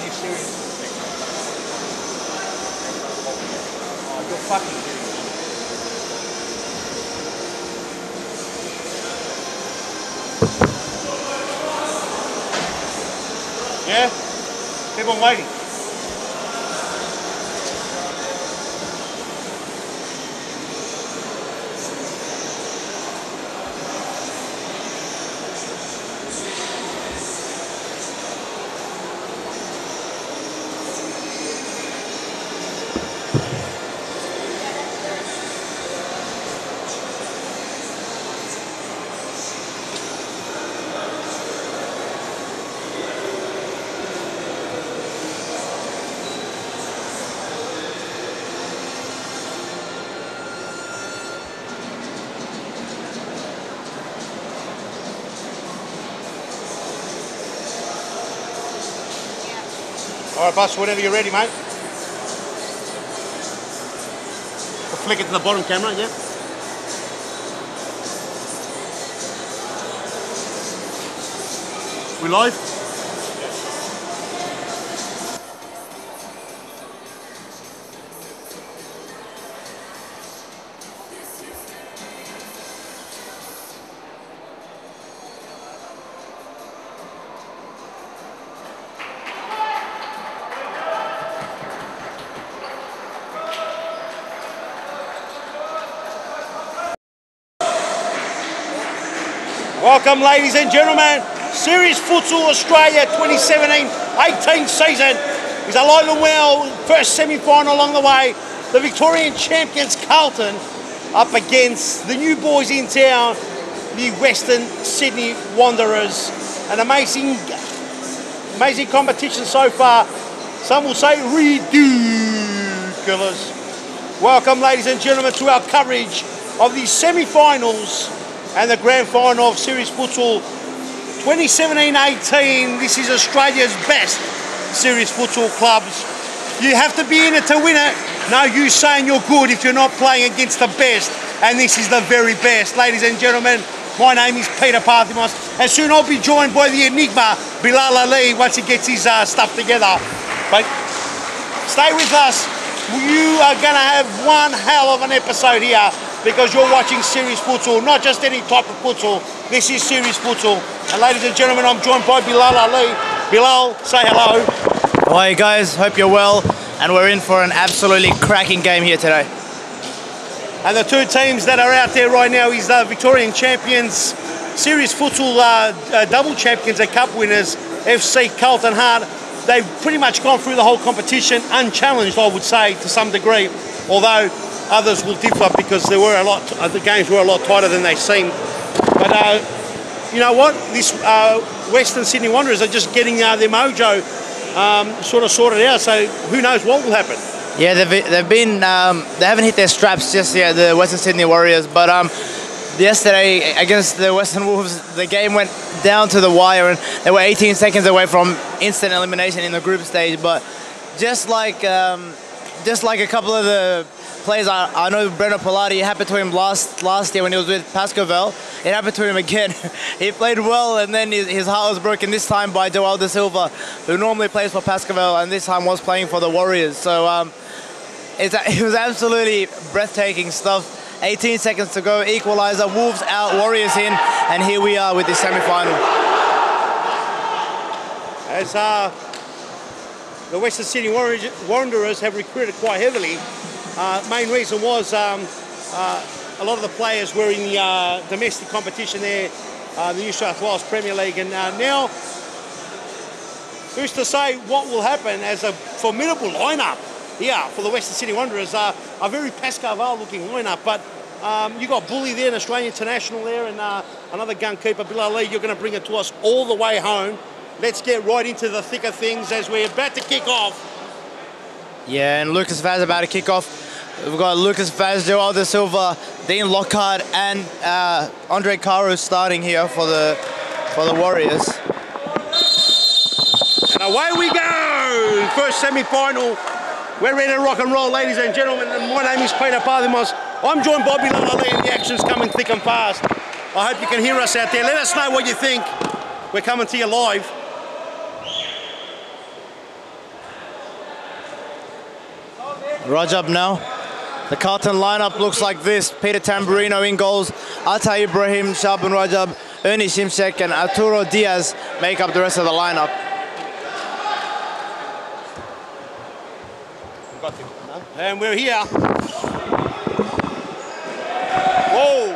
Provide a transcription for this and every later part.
you serious? Oh, you're fucking kidding me. Yeah? Keep on waiting. All right, boss, whenever you're ready, mate. We'll flick it to the bottom camera, yeah? We live? Welcome, ladies and gentlemen. Series Futsal Australia 2017-18 season is alive and well. First semi-final along the way. The Victorian champions CARLTON up against the new boys in town, the Western Sydney Wanderers. An amazing competition so far. Some will say ridiculous. Welcome, ladies and gentlemen, to our coverage of the semi-finals and the grand final of Series Futsal 2017-18. This is Australia's best Series Futsal clubs. You have to be in it to win it. No use saying you're good if you're not playing against the best, and this is the very best. Ladies and gentlemen, my name is Peter Parthimos, and soon I'll be joined by the Enigma, Bilal Ali, once he gets his stuff together. But stay with us. You are going to have one hell of an episode here, because you're watching Series Futsal, not just any type of futsal. This is Series Futsal. And ladies and gentlemen, I'm joined by Bilal Ali. Bilal, say hello. How are you guys? Hope you're well. And we're in for an absolutely cracking game here today. And the two teams that are out there right now is the Victorian champions, Series Futsal double champions and cup winners, FC Carlton Heart. They've pretty much gone through the whole competition unchallenged, I would say, to some degree. Although others will differ because there were the games were a lot tighter than they seemed. But you know what? This Western Sydney Wanderers are just getting their mojo sort of sorted out. So who knows what will happen? Yeah, they haven't hit their straps just yet, the Western Sydney Warriors. But yesterday against the Western Wolves, the game went down to the wire, and they were 18 seconds away from instant elimination in the group stage. But just like a couple of the players, I know Breno Pilati, it happened to him last year when he was with Pascovel. It happened to him again. He played well, and then his heart was broken this time by Joel De Silva, who normally plays for Pascovel and this time was playing for the Warriors. So it was absolutely breathtaking stuff. 18 seconds to go, equalizer, Wolves out, Warriors in, and here we are with the semi-final. As the Western Sydney Wanderers have recruited quite heavily. Main reason was a lot of the players were in the domestic competition there, the New South Wales Premier League, and now who's to say what will happen as a formidable lineup here for the Western Sydney Wanderers. A very Pascoval looking lineup, but you got Bully there, an Australian international there, and another gun keeper, Bilal Ali. You're going to bring it to us all the way home. Let's get right into the thick of things as we're about to kick off. Yeah, and Lucas Vaz about to kick off. We've got Lucas Vaz, Joel De Silva, Dean Lockhart, and Andre Caro starting here for the Warriors. And away we go! First semi-final. We're ready to rock and roll, ladies and gentlemen. And my name is Peter Parthimos. I'm joined by Bilal Ali, and the action's coming thick and fast. I hope you can hear us out there. Let us know what you think. We're coming to you live. Rajab now. The Carlton lineup looks like this. Peter Tamburino in goals. Ata Ibrahim, Shaban Rajab, Ernie Shimshek and Arturo Diaz make up the rest of the lineup. And we're here. Whoa!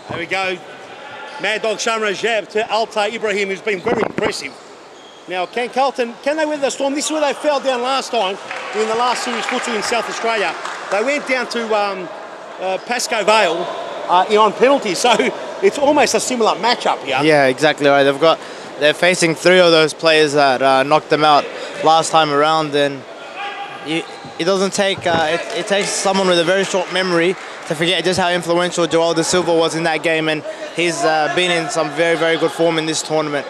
There we go. Mad Dog Shamra Jab to Altai Ibrahim, who's been very impressive. Now, can Carlton, can they weather the storm? This is where they fell down last time in the last series futsal in South Australia. They went down to Pascoe Vale on penalty, so it's almost a similar matchup here. Yeah, exactly right. They're facing 3 of those players that knocked them out last time around, and it doesn't take, it takes someone with a very short memory to forget just how influential Joel Da Silva was in that game, and he's been in some very, very good form in this tournament.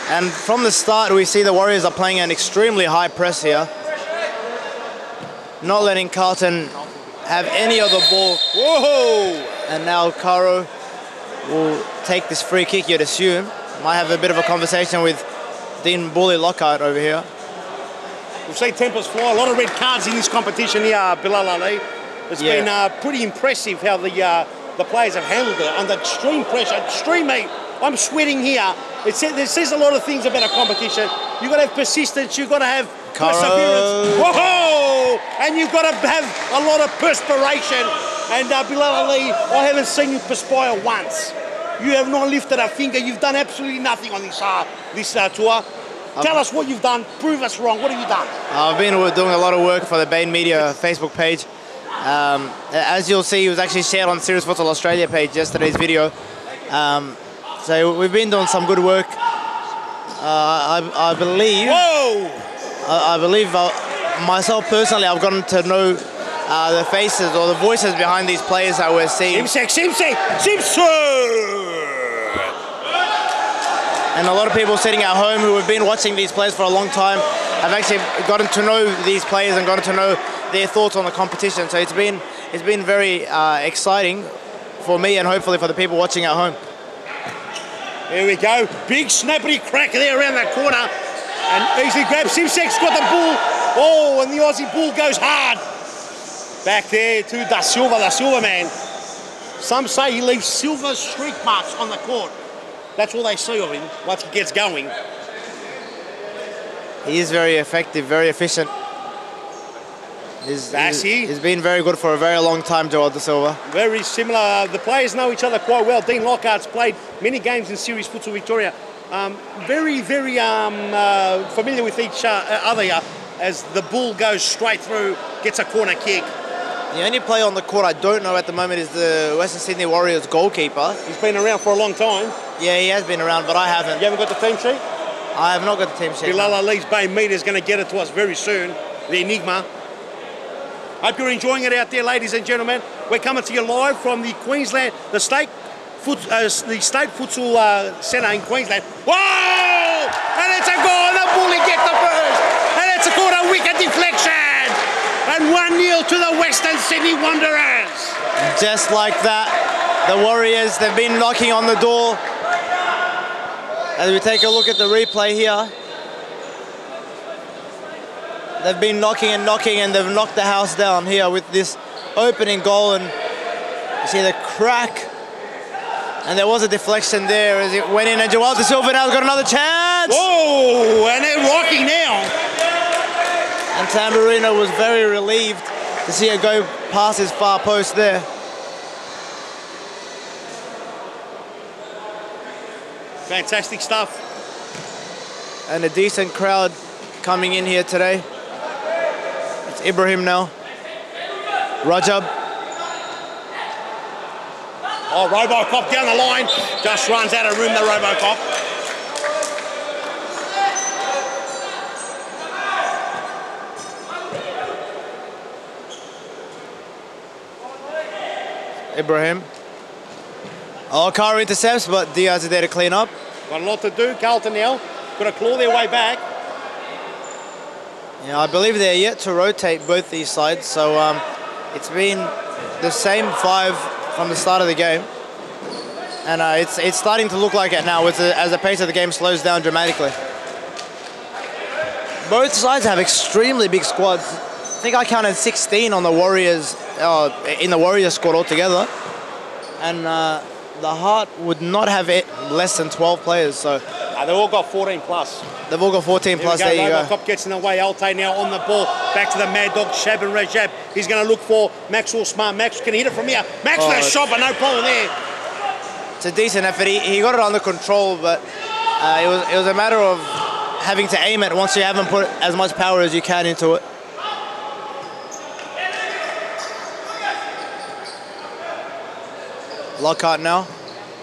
And from the start, we see the Warriors are playing an extremely high press here, not letting Carlton have any of the ball. Whoa! And now Caro will take this free kick, you'd assume. Might have a bit of a conversation with Dean Bully Lockhart over here. We've seen tempers fly. A lot of red cards in this competition here, Bilal Ali. It's been pretty impressive how the players have handled it under extreme pressure, extreme heat. I'm sweating here. It says a lot of things about a competition. You've got to have persistence, you've got to have perseverance. Whoa! And you've got to have a lot of perspiration. And Bilal Ali, I haven't seen you perspire once. You have not lifted a finger. You've done absolutely nothing on this tour. Tell us what you've done. Prove us wrong. What have you done? I've been doing a lot of work for the Bain Media Facebook page. As you'll see, it was actually shared on Serious Futsal Australia page, yesterday's video. So we've been doing some good work. I believe. Whoa! I believe myself personally, I've gotten to know the faces or the voices behind these players that we're seeing. Simpson! And a lot of people sitting at home who have been watching these players for a long time have actually gotten to know these players and gotten to know their thoughts on the competition. So it's been very exciting for me and hopefully for the people watching at home. There we go. Big snappity crack there around that corner. And easily grabs. Simsek's got the bull. Oh, and the Aussie bull goes hard. Back there to Da Silva man. Some say he leaves silver streak marks on the court. That's all they see of him once he gets going. He is very effective, very efficient. He's been very good for a very long time, Joel Da Silva. Very similar. The players know each other quite well. Dean Lockhart's played many games in Series Futsal Victoria. Very familiar with each other as the bull goes straight through, gets a corner kick. The only player on the court I don't know at the moment is the Western Sydney Warriors goalkeeper. He's been around for a long time. Yeah, he has been around, but I haven't. You haven't got the team sheet? I have not got the team sheet. Bilal Ali's Bay Media is going to get it to us very soon. The Enigma. Hope you're enjoying it out there, ladies and gentlemen. We're coming to you live from the Queensland, the State Futsal Centre in Queensland. Whoa! And it's a goal, the bully gets the first. And it's called a wicket deflection. And 1-0 to the Western Sydney Wanderers. Just like that, the Warriors, they've been knocking on the door. As we take a look at the replay here, they've been knocking and knocking, and they've knocked the house down here with this opening goal. And you see the crack, and there was a deflection there as it went in, and Joel Da Silva now's got another chance. Whoa, and they're rocking now. And Tamburino was very relieved to see it go past his far post there. Fantastic stuff. And a decent crowd coming in here today. It's Ibrahim now. Rajab. Oh, Robocop down the line. Just runs out of room, the Robocop. Ibrahim. Oh, Kara intercepts, but Diaz is there to clean up. Got a lot to do. Carlton now got to claw their way back. Yeah, I believe they're yet to rotate both these sides, so it's been the same 5 from the start of the game. And it's starting to look like it now as the pace of the game slows down dramatically. Both sides have extremely big squads. I think I counted 16 on the Warriors, in the Warriors squad altogether. And the Heart would not have less than 12 players, so. They've all got 14 plus. They've all got 14 plus, there you go. Robocop gets in the way, Alte now on the ball. Back to the Mad Dog, Shaban Rajab. He's going to look for Maxwell Smart. Max can hit it from here. Max with a shot, but no problem there. It's a decent effort. He got it under control, but it was a matter of having to aim it once you haven't put as much power as you can into it. Lockhart now.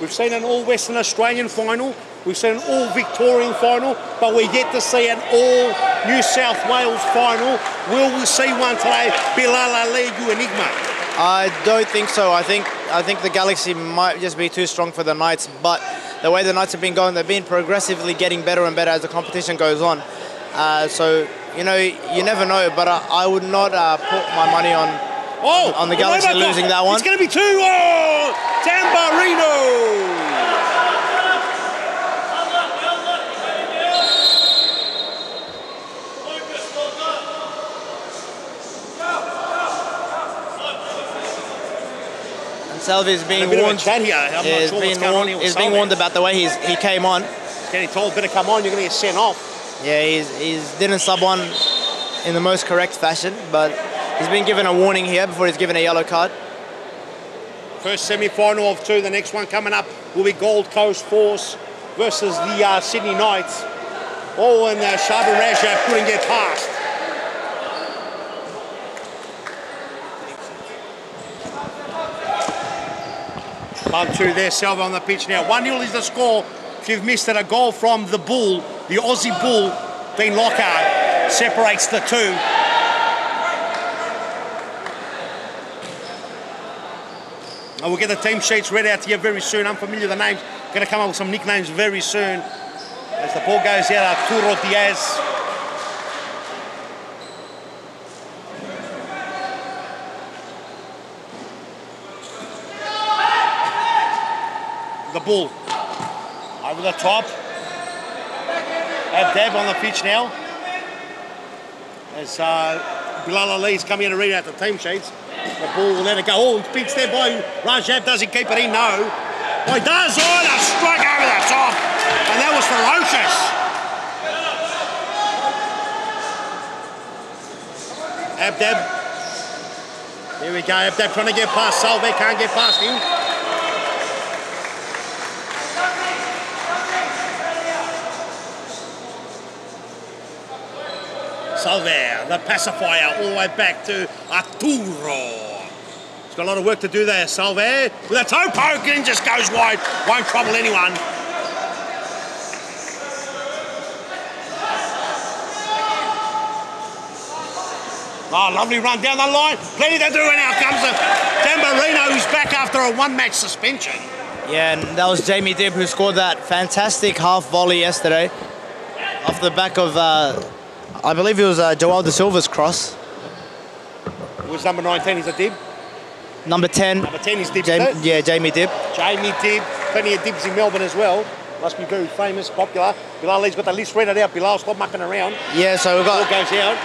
We've seen an all-Western Australian final. We've seen an all-Victorian final, but we're yet to see an all-New South Wales final. Will we see one today? Bilal Ali, you enigma. I don't think so. I think the Galaxy might just be too strong for the Knights, but the way the Knights have been going, they've been progressively getting better and better as the competition goes on. So, you know, you never know, but I would not put my money on the Galaxy losing that one. It's going to be 2. Oh, Tamborino! Salvi's being warned. He's being warned about the way he came on. He's getting told, better come on, you're going to get sent off. Yeah, he's didn't sub on in the most correct fashion, but he's been given a warning here before he's given a yellow card. First semi-final of 2. The next one coming up will be Gold Coast Force versus the Sydney Knights. Oh, and Shaban Rajab couldn't get past. Bump 2 there, Salva on the pitch now. 1-0 is the score. If you've missed it, a goal from the Bull, the Aussie Bull, Dean Lockhart, separates the 2. And we'll get the team sheets read out to you very soon. Unfamiliar the names. Going to come up with some nicknames very soon. As the ball goes out, Arturo Diaz. The Bull over the top. Dab on the pitch now. As Bilal Ali's coming in to read out the team sheets. The Bull will let it go. Oh, big step by Rajab. Does he keep it in? No. Oh, he does. Oh, and a strike over the top. And that was ferocious. Abdab. Here we go. Abdab trying to get past Salve. Can't get past him. Salve, the pacifier, all the way back to Arturo. He's got a lot of work to do there, Salve. With a toe poke and just goes wide. Won't trouble anyone. Oh, lovely run down the line. Plenty to do, and out comes Tamborino, who's back after a 1-match suspension. Yeah, and that was Jamie Dibb who scored that fantastic half volley yesterday off the back of, I believe it was Joao da Silva's cross. It was number 19, is a Dibb? Number 10. Number 10 is Dibb, Yeah, Jamie Dibb. Jamie Dibb. Plenty of Dibbs in Melbourne as well. Must be very famous, popular. Bilal Ali's got the list read it out. Bilal, stop mucking around. Yeah, so we've got... Ball goes out.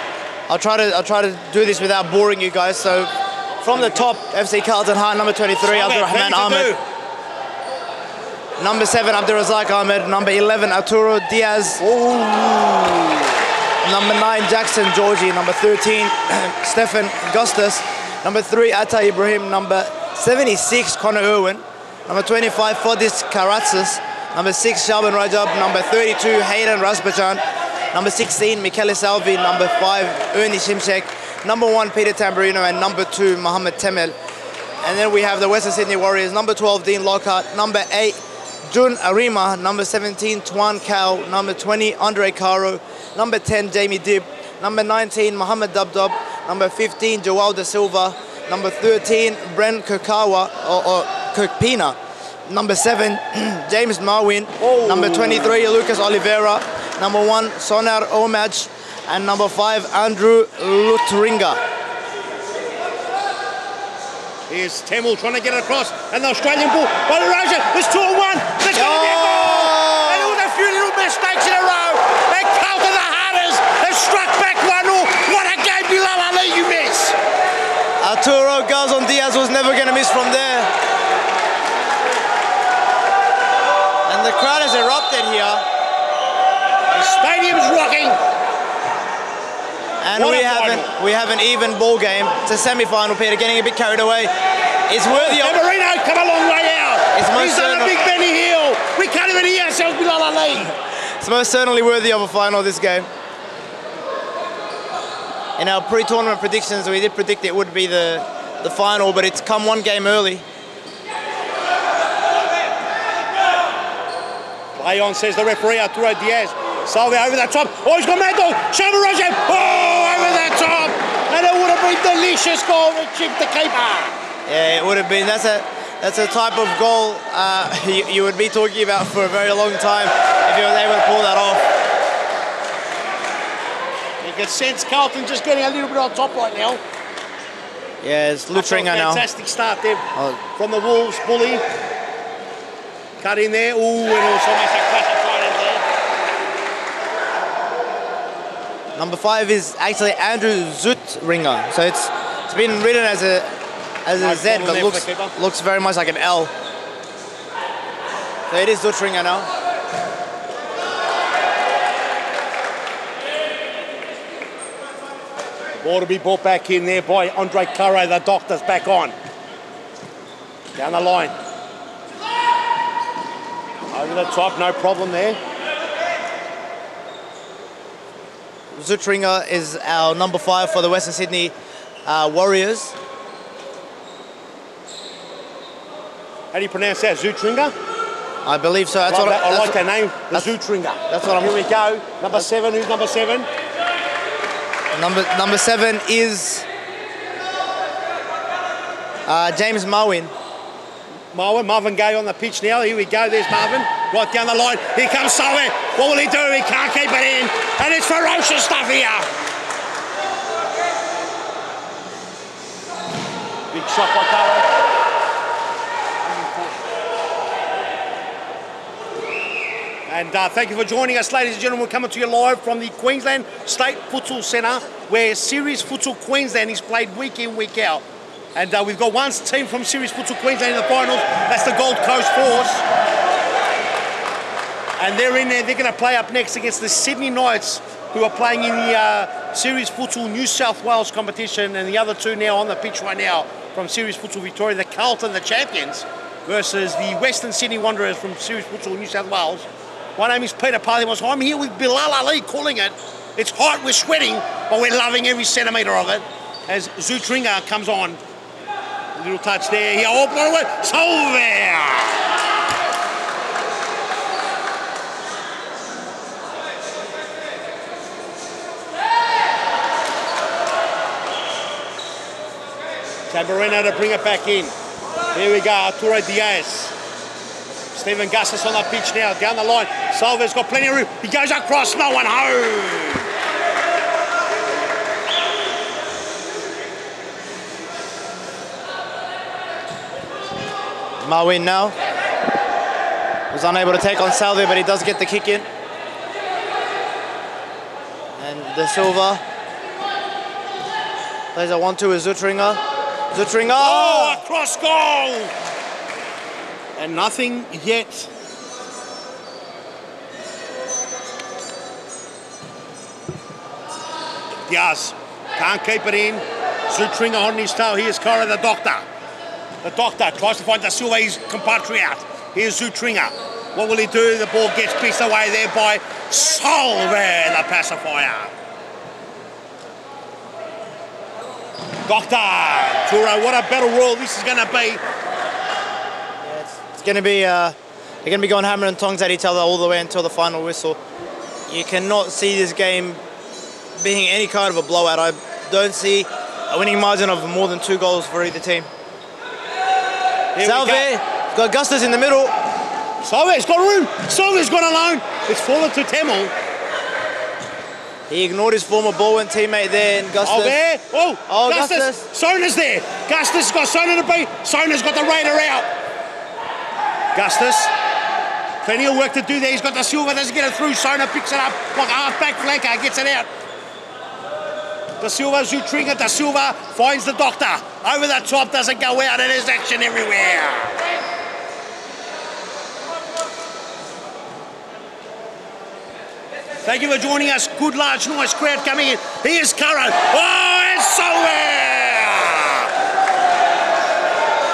I'll try to do this without boring you guys. So from the top, FC Carlton Heart, number 23, Abdurrahman Ahmed. Number 7, Abdurazak Ahmed. Number 11, Arturo Diaz. Ooh. Number 9, Jackson Georgie. Number 13, Stefan Gustus. Number 3, Atta Ibrahim. Number 76, Connor Irwin. Number 25, Fodis Karatzis. Number 6, Shaban Rajab. Number 32, Hayden Rasbachan. Number 16, Michele Salvi. Number 5, Ernie Shimshek. Number 1, Peter Tamborino. And number 2, Mohamed Temel. And then we have the Western Sydney Warriors. Number 12, Dean Lockhart. Number 8, Jun Arima. Number 17, Tuan Kao. Number 20, Andre Caro. Number 10, Jamie Dibb. Number 19, Mohamed Dubdob. Number 15, Joao da Silva. Number 13, Bren Kirkawa or Kirkpina. Number 7, James Marwin. Oh. Number 23, Lucas Oliveira. Number 1, Sonar Omaj. And number 5, Andrew Lutringa. Here's Temel trying to get it across, and the Australian ball by Erosion. It's 2-1. There's going to be a goal. And there was a few little mistakes in a row. And Carlton, the Hunters, have struck back 1-0. What a game, Bilal Ali, you miss. Arturo Garzon Diaz was never going to miss from there. And the crowd has erupted here. The stadium's rocking. And we have an even ball game. It's a semi-final, Peter, getting a bit carried away. It's worthy of... Marino come a long way out. He's done a big Benny Hill. We can't even hear ourselves, Bilal Ali. It's most certainly worthy of a final, this game. In our pre-tournament predictions, we did predict it would be the final, but it's come one game early. Play on, says the referee, Arturo Diaz. Salve over the top. Oh, he's got Mad Dog. Shava Rojem. Oh, over the top. And it would have been delicious goal to chip the keeper. Yeah, it would have been. That's a type of goal you would be talking about for a very long time if you were able to pull that off. You can sense Carlton just getting a little bit on top right now. Yeah, it's Lutringer now. Fantastic start there from the Wolves. Bully. Cut in there. Ooh, and also makes a classic fight in there. Number 5 is actually Andrew Zutringer. So it's been written as a Z, but looks very much like an L. So it is Zutringer now. Ball to be brought back in there by Andre Curray. The doctor's back on. Down the line. Over the top, no problem there. Zutringer is our number 5 for the Western Sydney Warriors. How do you pronounce that? Zutringer? I believe so. I like that name, the Zutringer. That's what I'm... Here we go. Number 7, who's number 7? Number 7 is James Marwin. Marvin Gaye on the pitch now. Here we go. There's Marvin. Right down the line. Here comes Solomon. What will he do? He can't keep it in. And it's ferocious stuff here. Big shot by Curry. And thank you for joining us, ladies and gentlemen. We're coming to you live from the Queensland State Futsal Centre, where Series Futsal Queensland is played week in, week out. And we've got one team from Series Futsal Queensland in the finals. That's the Gold Coast Force. And they're in there. They're going to play up next against the Sydney Knights, who are playing in the Series Futsal New South Wales competition. And the other two now on the pitch right now from Series Futsal Victoria, the Carlton, the champions, versus the Western Sydney Wanderers from Series Futsal New South Wales. My name is Peter Parthimos. I'm here with Bilal Ali calling it. It's hot, we're sweating, but we're loving every centimetre of it as Zutringer comes on. A little touch there. Here, oh, blow it. Solver! Tamburino to bring it back in. Here we go, Arturo Diaz. Stephen Gustis on the pitch now, down the line. Solver's got plenty of room. He goes across, no one home. Marwin now was unable to take on Salve, but he does get the kick in. And De Silva plays a 1-2 with Zutringer. Zutringer! Oh, a cross goal! And nothing yet. Diaz can't keep it in. Zutringer on his tail. Here's Cora, the doctor. The doctor tries to find Da Silva, his compatriot. Here's Zutringer. What will he do? The ball gets pissed away there by Solver, the pacifier. Doctor, Turo, what a battle royal this is going to be. Yeah, it's going to be, they're going to be going hammer and tongs at each other all the way until the final whistle. You cannot see this game being any kind of a blowout. I don't see a winning margin of more than 2 goals for either team. Salve, got Gustis in the middle. Salve's got room. Salve's got alone. It's fallen to Temel. He ignored his former Baldwin teammate there in Gustis. Oh, there. Oh, Gustis. Sona's there. Gustus got Sona to beat. Sona's got the Raider out. Gustus. Plenty of work to do there. He's got Da Silva, doesn't get it through. Sona picks it up. Like a half-back flanker, gets it out. Da Silva, Zutringa, Da Silva finds the Doctor. Over the top, doesn't go out, and there's action everywhere. Thank you for joining us. Good, large, nice crowd coming in. Here's Curro. Oh, it's somewhere!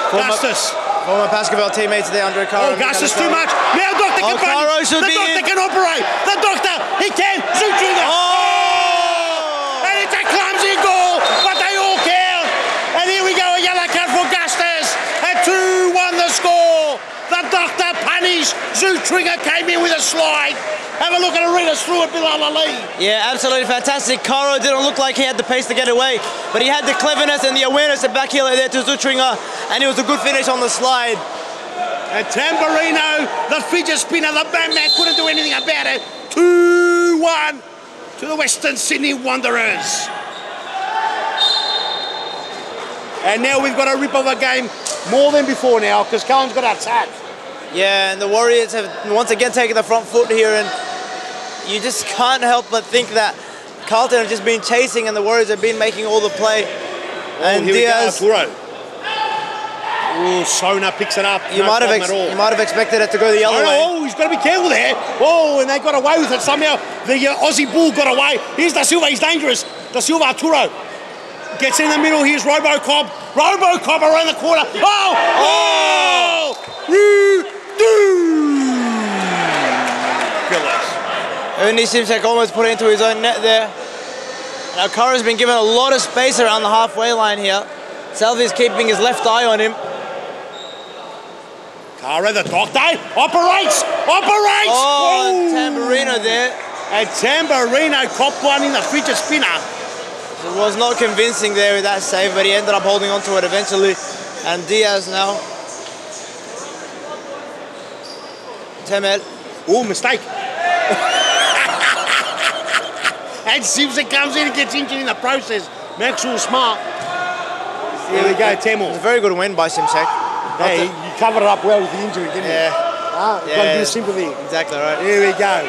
Gustus. Former Baskerville teammates there, Andre Curro. Oh, Gustus too much. Now Doctor can the Doctor can operate. The Doctor, he can. Zutringa. Oh! And it's a clumsy goal, but they all count. And here we go, a yellow card for Gustus. And 2-1 the score. The Doctor punished. Zutringa came in with a slide. Have a look at it, read us through it, Bilal Ali. Yeah, absolutely fantastic. Curro didn't look like he had the pace to get away, but he had the cleverness and the awareness to back heel there to Zutringa, and it was a good finish on the slide. And Tamburino, the fidget spinner, the Batman, couldn't do anything about it. 2-1 to the Western Sydney Wanderers. And now we've got a rip of a game more than before now, because Cullen's got to attack. Yeah, and the Warriors have once again taken the front foot here, and you just can't help but think that Carlton have just been chasing and the Warriors have been making all the play. And here Diaz. We go, Arturo. Oh, Sona picks it up. You might have expected it to go the other way. Oh, he's got to be careful there. Oh, and they got away with it somehow. The Aussie Bull got away. Here's Da Silva, he's dangerous. Da Silva, Arturo. Gets in the middle, here's Robocop. Robocop around the corner. Oh! Ernie Simsek almost put it into his own net there. Now Curro's been given a lot of space around the halfway line here. Salvi's keeping his left eye on him. Curro, the Doctor, operates! Oh, and Tamburino there. And Tamburino copped one in the fidget spinner. It was not convincing there with that save, but he ended up holding on to it eventually. And Diaz now. Temel. Oh, mistake. And Simpson comes in and gets injured in the process. Maxwell Smart. Here we go, Temel. It's a very good win by Simsek. Hey, you covered it up well with the injury, didn't you? Yeah. Got a bit of sympathy. Exactly right. Here we go.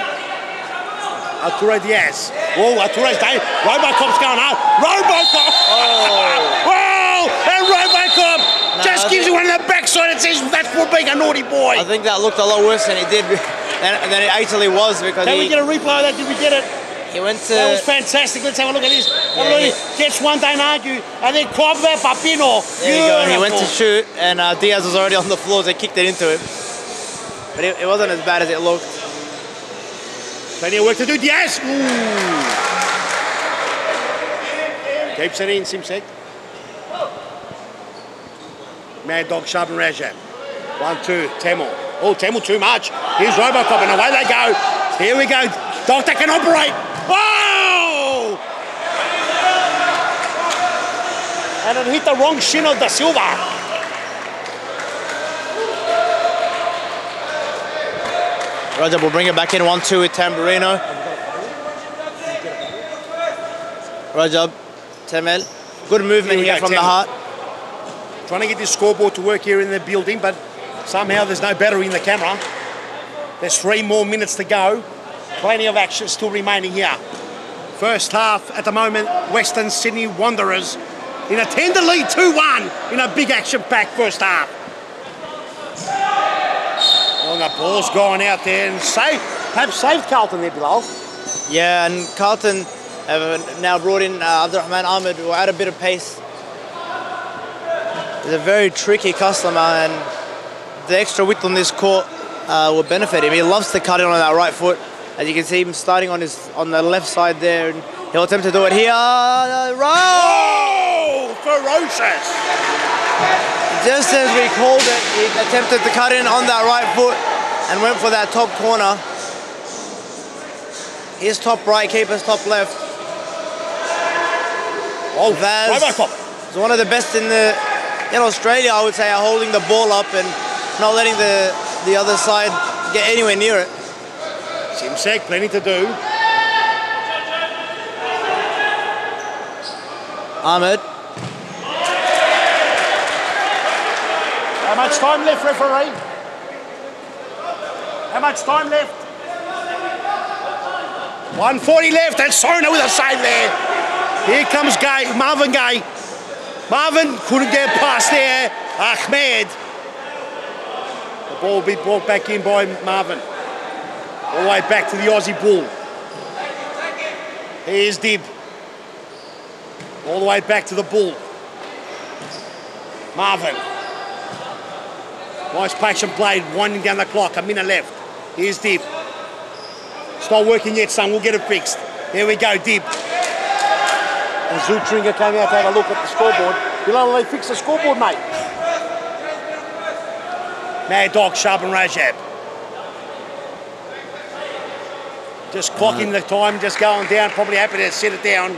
Arturo Diaz. Oh, Arturo's down. Robocop's going hard. Robocop! Oh! And Robocop just gives you one on the backside and says, that's for being a naughty boy. I think that looked a lot worse than it did, than it actually was, because Can we get a replay of that? Did we get it? He went to... That was fantastic. Let's have a look at this. Gets one, don't argue. And then Cobb Papino. There you go. And he went to shoot, and Diaz was already on the floor, so they kicked it into him. But it wasn't as bad as it looked. Plenty of work to do. Diaz! Ooh. Keeps it in, Simsek. Mad Dog, Sharp and Rajab. 1-2, Temel. Oh, Temel too much. Here's Robocop, and away they go. Here we go. Doctor can operate. Oh! And it hit the wrong shin of Da Silva. Rajab will bring it back in 1-2 with Tamburino. Rajab, Temel. Good movement here from the heart. Trying to get this scoreboard to work here in the building, but somehow there's no battery in the camera. There's 3 more minutes to go. Plenty of action still remaining here. First half at the moment, Western Sydney Wanderers in a tender lead 2-1 in a big action-packed first half. Well, the ball's gone out there and perhaps saved Carlton there, Bilal. Yeah, and Carlton have now brought in Abdurrahman Ahmed, who will add a bit of pace. He's a very tricky customer, and the extra width on this court will benefit him. He loves to cut in on that right foot. As you can see him starting on the left side there, and he'll attempt to do it here. Oh, ferocious! Just as we called it, he attempted to cut in on that right foot and went for that top corner. His top right, keeper's top left. Oh, Vaz is one of the best in Australia, I would say, are holding the ball up and not letting the other side get anywhere near it. Simsek, plenty to do. Ahmed. much time left, referee? How much time left? 1:40 left, and Sona with a save there. Here comes Gay, Marvin Gay. Marvin couldn't get past there. Ahmed. The ball will be brought back in by Marvin. All the way back to the Aussie Bull. Here's Dib. All the way back to the Bull. Marvin. Nice patient blade, winding down the clock, a minute left. Here's Dib. It's not working yet, son, we'll get it fixed. Here we go, Dib. And Zootringer came out to have a look at the scoreboard. Bilal, they fix the scoreboard, mate. Mad Dog, Shaban Rajab. Just clocking the time, just going down, probably happy to set it down.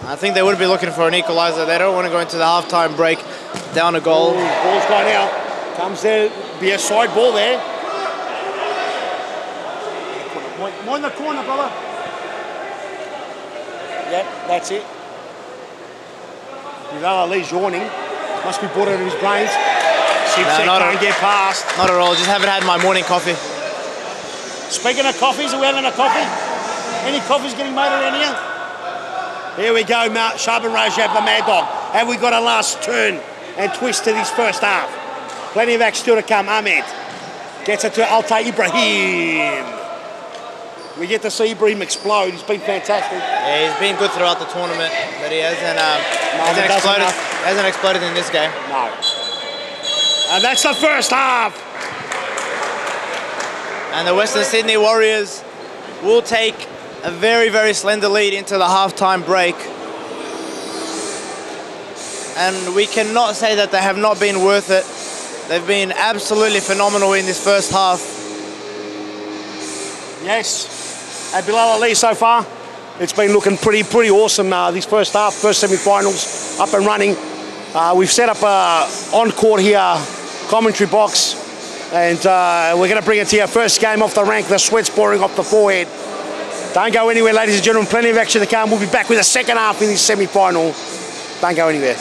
I think they would be looking for an equaliser. They don't want to go into the half-time break down a goal. Ooh, ball's gone out. Comes there, be a side ball there. More in the corner, brother. Yep, that's it. Bilal Ali's yawning. Must be bored out of his brains. Sipsek can't get past. Not at all, just haven't had my morning coffee. Speaking of coffees, are we having a coffee? Any coffees getting made around here? Here we go, Shaban Rajab, the Mad Dog. Have we got a last turn and twist to this first half? Plenty of action still to come. Ahmed gets it to Altay Ibrahim. We get to see Ibrahim explode. He's been fantastic. Yeah, he's been good throughout the tournament, but he hasn't exploded in this game. No. And that's the first half. And the Western Sydney Warriors will take a very, very slender lead into the half-time break. And we cannot say that they have not been worth it. They've been absolutely phenomenal in this first half. Yes. And Bilal Ali so far, it's been looking pretty awesome this first half, first semi-finals up and running. We've set up a on-court here, commentary box. And we're going to bring it to you. First game off the rank, the sweat's pouring off the forehead. Don't go anywhere, ladies and gentlemen. Plenty of action to come. We'll be back with the second half in this semi-final. Don't go anywhere.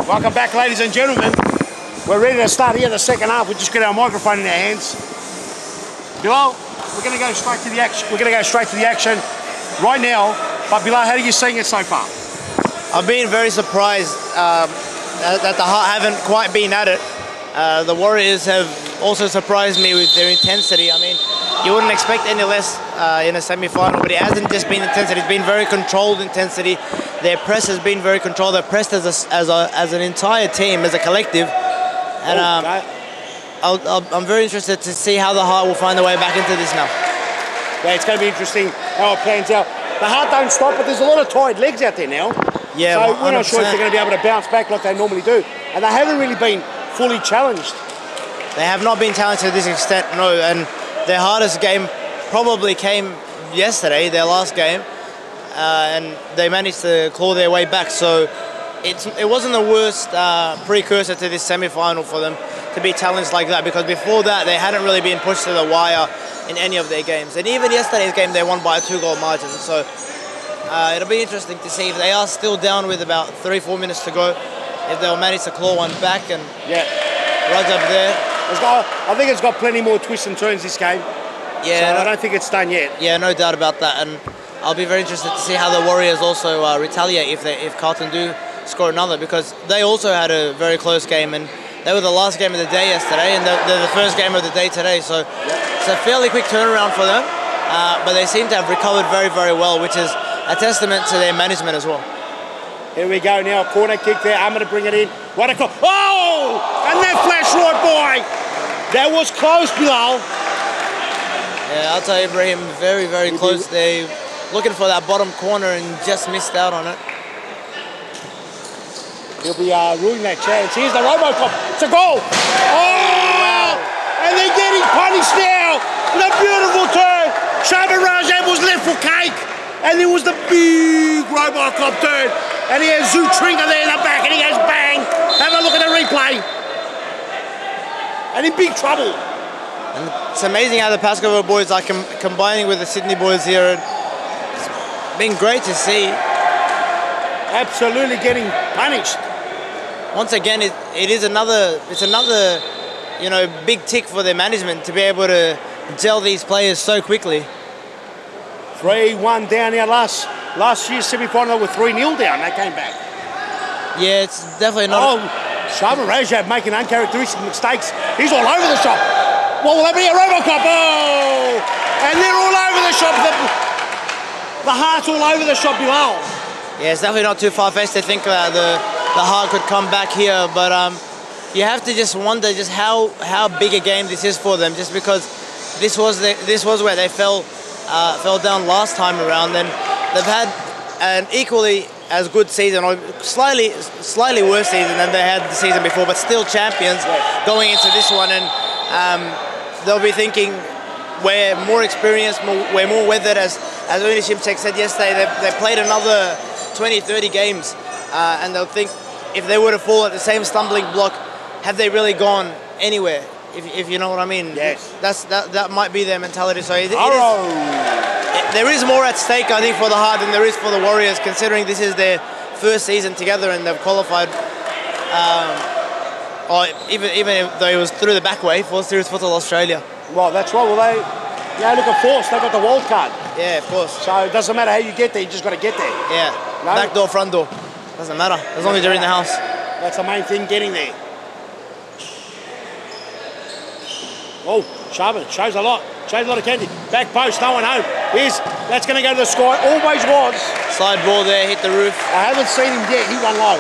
Welcome back, ladies and gentlemen. We're ready to start here the second half. We just got our microphone in our hands. Bilal, we're going to go straight to the action. We're going to go straight to the action right now. But Bilal, how are you seeing it so far? I've been very surprised that the Heart haven't quite been at it. The Warriors have also surprised me with their intensity. I mean, you wouldn't expect any less in a semi-final, but it hasn't just been intensity. It's been very controlled intensity. Their press has been very controlled. They're pressed as an entire team, as a collective. And I'm very interested to see how the Heart will find their way back into this now. Yeah, it's going to be interesting how it plans out. The Heart don't stop, but there's a lot of tired legs out there now. Yeah, so 100%. we're not sure if they're going to be able to bounce back like they normally do. And they haven't really been fully challenged. They have not been challenged to this extent, no. And their hardest game probably came yesterday, their last game, and they managed to claw their way back. So it wasn't the worst precursor to this semi-final for them to be challenged like that, because before that they hadn't really been pushed to the wire in any of their games. And even yesterday's game they won by a 2-goal margin. So it'll be interesting to see if they are still down with about 3-4 minutes to go, if they'll manage to claw one back. And yeah, Rajab there. I think it's got plenty more twists and turns this game. Yeah, so I don't think it's done yet. Yeah, no doubt about that. And I'll be very interested to see how the Warriors also retaliate if Carlton do score another, because they also had a very close game, and they were the last game of the day yesterday, and they're the first game of the day today. So it's a fairly quick turnaround for them, but they seem to have recovered very, very well, which is a testament to their management as well. Here we go now, corner kick there. I'm going to bring it in. What a call! Oh, and that flash right by. That was close, Bilal. Yeah, I'll tell you, Ibrahim, very, very close. They looking for that bottom corner and just missed out on it. He'll be ruining that chance. Here's the Robocop. It's a goal. Oh! Wow. And they're getting punished now. The beautiful turn. Shaban Rajab was left for cake. And there was the big Robocop turn. And he has Zutringa there in the back, and he goes bang. Have a look at the replay. And in big trouble. And it's amazing how the Pascoe boys are combining with the Sydney boys here. It's been great to see. Absolutely getting punished. Once again, it's another big tick for their management to be able to gel these players so quickly. 3-1 down here last year's semi-final with 3-0 down. They came back. Yeah, it's definitely not. Oh, Shaban Rajab making uncharacteristic mistakes. He's all over the shop. What will that be? A Robocop. Oh! And they're all over the shop. The Heart's all over the shop below. Yeah, it's definitely not too far-fetched to think that the Heart could come back here, but you have to just wonder just how big a game this is for them, just because this was where they fell down last time around. Then they've had an equally as good season, or slightly worse season than they had the season before, but still champions going into this one. And they'll be thinking we're more experienced, we're more weathered. As Uni Shimchek said yesterday, they played another 20-30 games, and they'll think if they were to fall at the same stumbling block, have they really gone anywhere? If you know what I mean. Yes. That might be their mentality. So there is more at stake, I think, for the Heart than there is for the Warriors, considering this is their first season together and they've qualified. Or even though it was through the back way for Series Futsal Australia. Well, that's right. Well, they look at force. They got the wild card. Yeah, of course. So it doesn't matter how you get there. You just got to get there. Yeah. No? Back door, front door. Doesn't matter as long as you're in the house. That's the main thing, getting there. Oh, Shaban shows a lot. Shows a lot of candy. Back post, no one home. That's going to go to the sky. Always was. Slide ball there, hit the roof. I haven't seen him yet. He won low.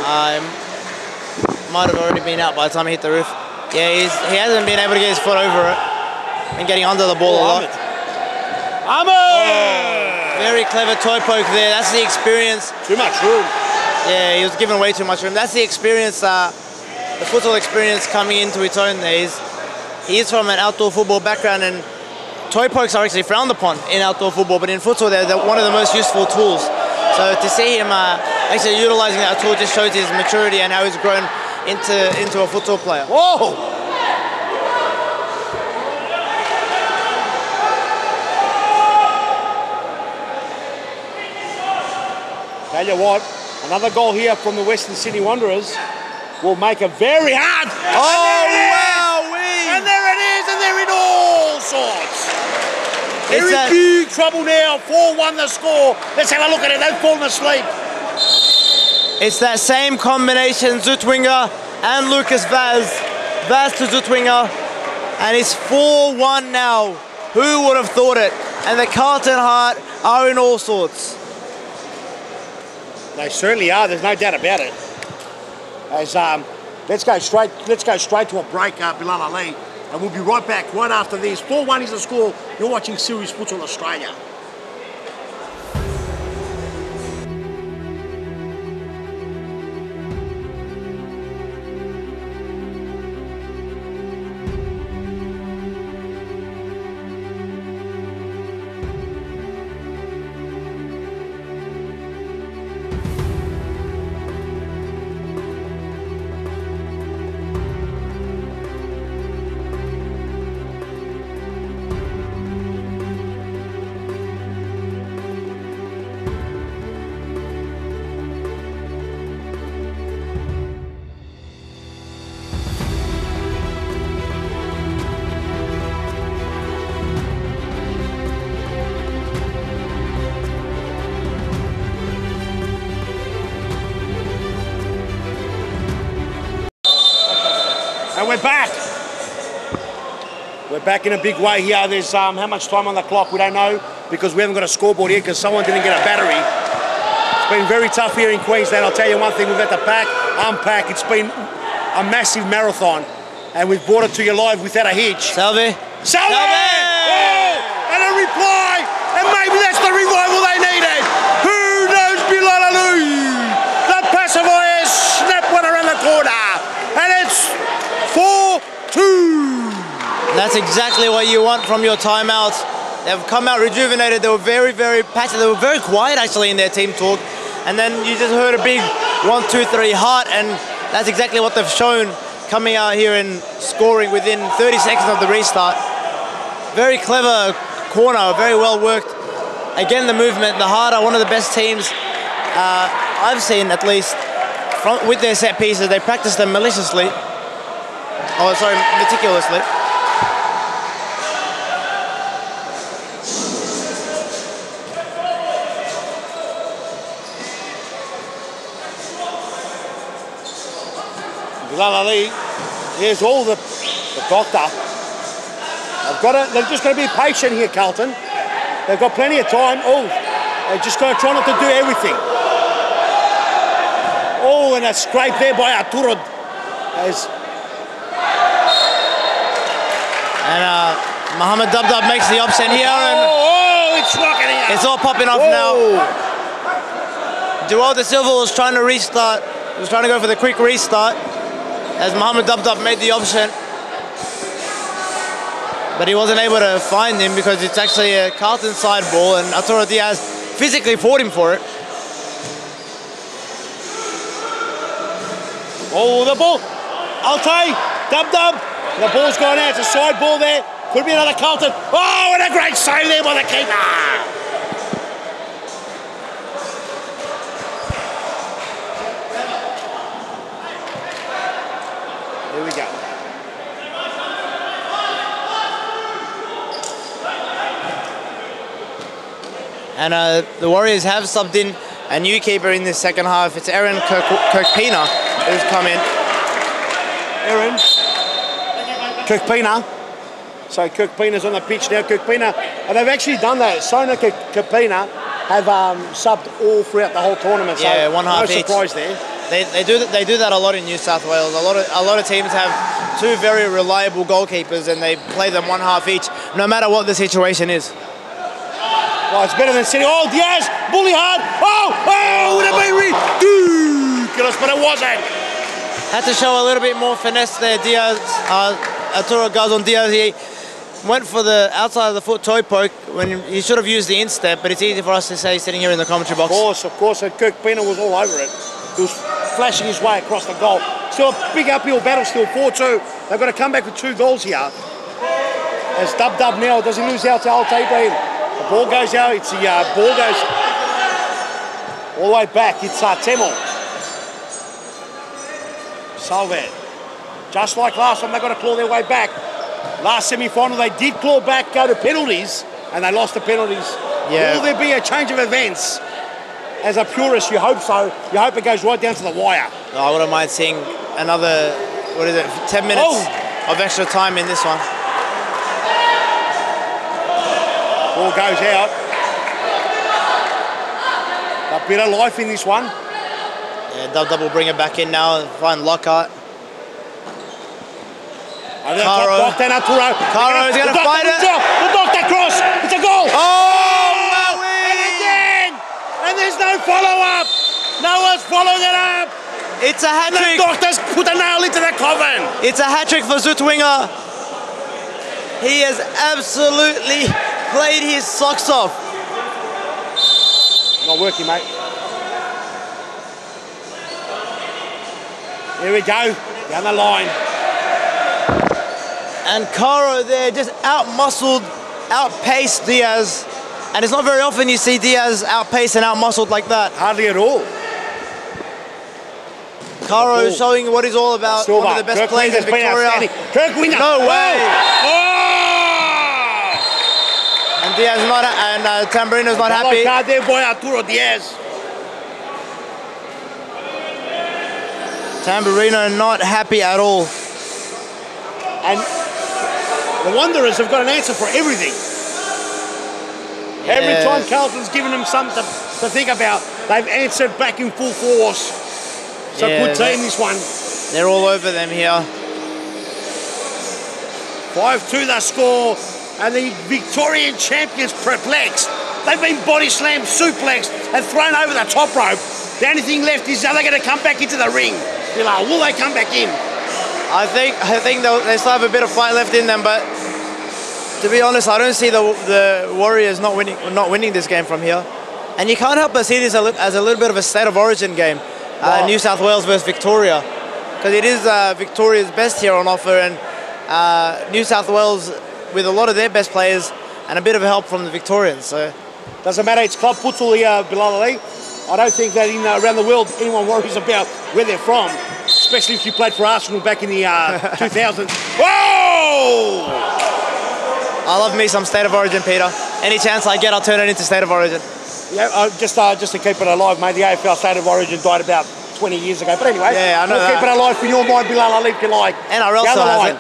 Might have already been out by the time he hit the roof. Yeah, he hasn't been able to get his foot over it and getting under the ball a lot. Ahmed! Oh, very clever toe poke there. That's the experience. Too much room. Yeah, he was given way too much room. That's the experience, the futsal experience coming into its own there. He is from an outdoor football background, and toe pokes are actually frowned upon in outdoor football, but in futsal they're one of the most useful tools. So to see him actually utilising that tool just shows his maturity and how he's grown into a futsal player. Whoa! Tell you what, another goal here from the Western Sydney Wanderers will make it very hard. Oh, wow! And there it is, and they're in all sorts. They're in big trouble now. 4-1 the score. Let's have a look at it. They've fallen asleep. It's that same combination, Zutwinger and Lucas Vaz. Vaz to Zutwinger. And it's 4-1 now. Who would have thought it? And the Carlton Heart are in all sorts. They certainly are. There's no doubt about it. As let's go straight to a break, Bilal Ali, and we'll be right back right after this. 4-1 is the score. You're watching Series Futsal Australia. back. We're back in a big way here. There's how much time on the clock? We don't know because we haven't got a scoreboard here because someone didn't get a battery. It's been very tough here in Queensland. I'll tell you one thing, we've had to pack, unpack. It's been a massive marathon and we've brought it to you live without a hitch. Salve. Salve! Oh! And a reply! And maybe that's the revival they needed! Who knows Bilaloo? The pacifier snapped one around the corner! And it's 4-2! That's exactly what you want from your timeouts. They've come out rejuvenated. They were very, very passionate. They were very quiet actually in their team talk. And then you just heard a big 1, 2, 3 heart, and that's exactly what they've shown coming out here and scoring within 30 seconds of the restart. Very clever corner, very well worked. Again, the movement, the heart are one of the best teams I've seen, at least, with their set pieces. They practice them meticulously. Bilaloo, here's all the doctor. They've just got to be patient here, Carlton. They've got plenty of time. Oh, they've just got to try not to do everything. Oh, and a scrape there by Arturo. And Mohamed Dub makes the option here. And it's rocking here. It's all popping off now. Joel De Silva was trying to restart. He was trying to go for the quick restart as Mohamed Dub made the option. But he wasn't able to find him because it's actually a Carlton side ball and Arturo Diaz physically fought him for it. Oh, the ball. Alte, Dub. The ball's gone out. It's a side ball there. Could be another Carlton. Oh, and a great save there by the keeper. Here we go. And the Warriors have subbed in a new keeper in this second half. It's Aaron Kirkpina who's come in. Aaron Kirkpina. So Kirkpina's on the pitch now. Kirkpina, and they've actually done that. Sona Kirkpina have subbed all throughout the whole tournament. Yeah, so one half no each. surprise there. They do that a lot in New South Wales. A lot of teams have two very reliable goalkeepers and they play them one half each, no matter what the situation is. Oh, it's better than City. Oh, Diaz, bully hard. Oh, would have been ridiculous, but it wasn't. Had to show a little bit more finesse there. Diaz, Arturo Garzon Diaz, he went for the outside of the foot toe poke when he should have used the instep, but it's easy for us to say sitting here in the commentary box. Of course, and Kirkpina was all over it. He was flashing his way across the goal. Still a big uphill battle, still 4-2. They've got to come back with 2 goals here. As Dub now, does he lose out to Alte Ibrahim? The ball goes out, it's the ball goes all the way back. It's Temel. Salve. Just like last time, they've got to claw their way back. Last semi-final, they did claw back, go to penalties, and they lost the penalties. Yeah. Will there be a change of events? As a purist, you hope so. You hope it goes right down to the wire. I wouldn't mind seeing another, 10 minutes of extra time in this one. Ball goes out. A bit of life in this one. Yeah, Dub will bring it back in now and find Lockhart. Caro is going to fight it. The doctor cross. It's a goal. Oh, and again. And there's no follow-up. No one's following it up. It's a hat-trick. The doctor's put a nail into the coffin. It's a hat-trick for Zutwinger. He has absolutely played his socks off. Not working, mate. Here we go. Down the line. And Caro there just out-muscled, outpaced Diaz. And it's not very often you see Diaz outpaced and out-muscled like that. Hardly at all. Caro showing what he's all about. Silva. One of the best players in Victoria. Kirkpina. No way. Oh! And Diaz not, and Tamburino's not happy. Card there by Arturo Diaz. Tamburino not happy at all. And the Wanderers have got an answer for everything. Every time Carlton's given them something to think about, they've answered back in full force. So good team, this one. They're all over them here. 5-2 the score, and the Victorian champions perplexed. They've been body slammed, suplexed, and thrown over the top rope. The only thing left is, are they going to come back into the ring? Will they come back in? I think they still have a bit of fight left in them, but to be honest, I don't see the Warriors not winning this game from here. And you can't help but see this as a little bit of a state of origin game. New South Wales versus Victoria, because it is Victoria's best here on offer, and New South Wales with a lot of their best players and a bit of help from the Victorians. So doesn't matter, it's club futsal here, Bilal Ali. I don't think that around the world anyone worries about where they're from, especially if you played for Arsenal back in the 2000s. Whoa! I love me some state of origin, Peter. Any chance I get, I'll turn it into state of origin. Yeah, just to keep it alive, mate. The AFL state of origin died about 20 years ago. But anyway, yeah, I know we'll keep it alive for your mind, Bilal Ali, if you like. NRL still has it.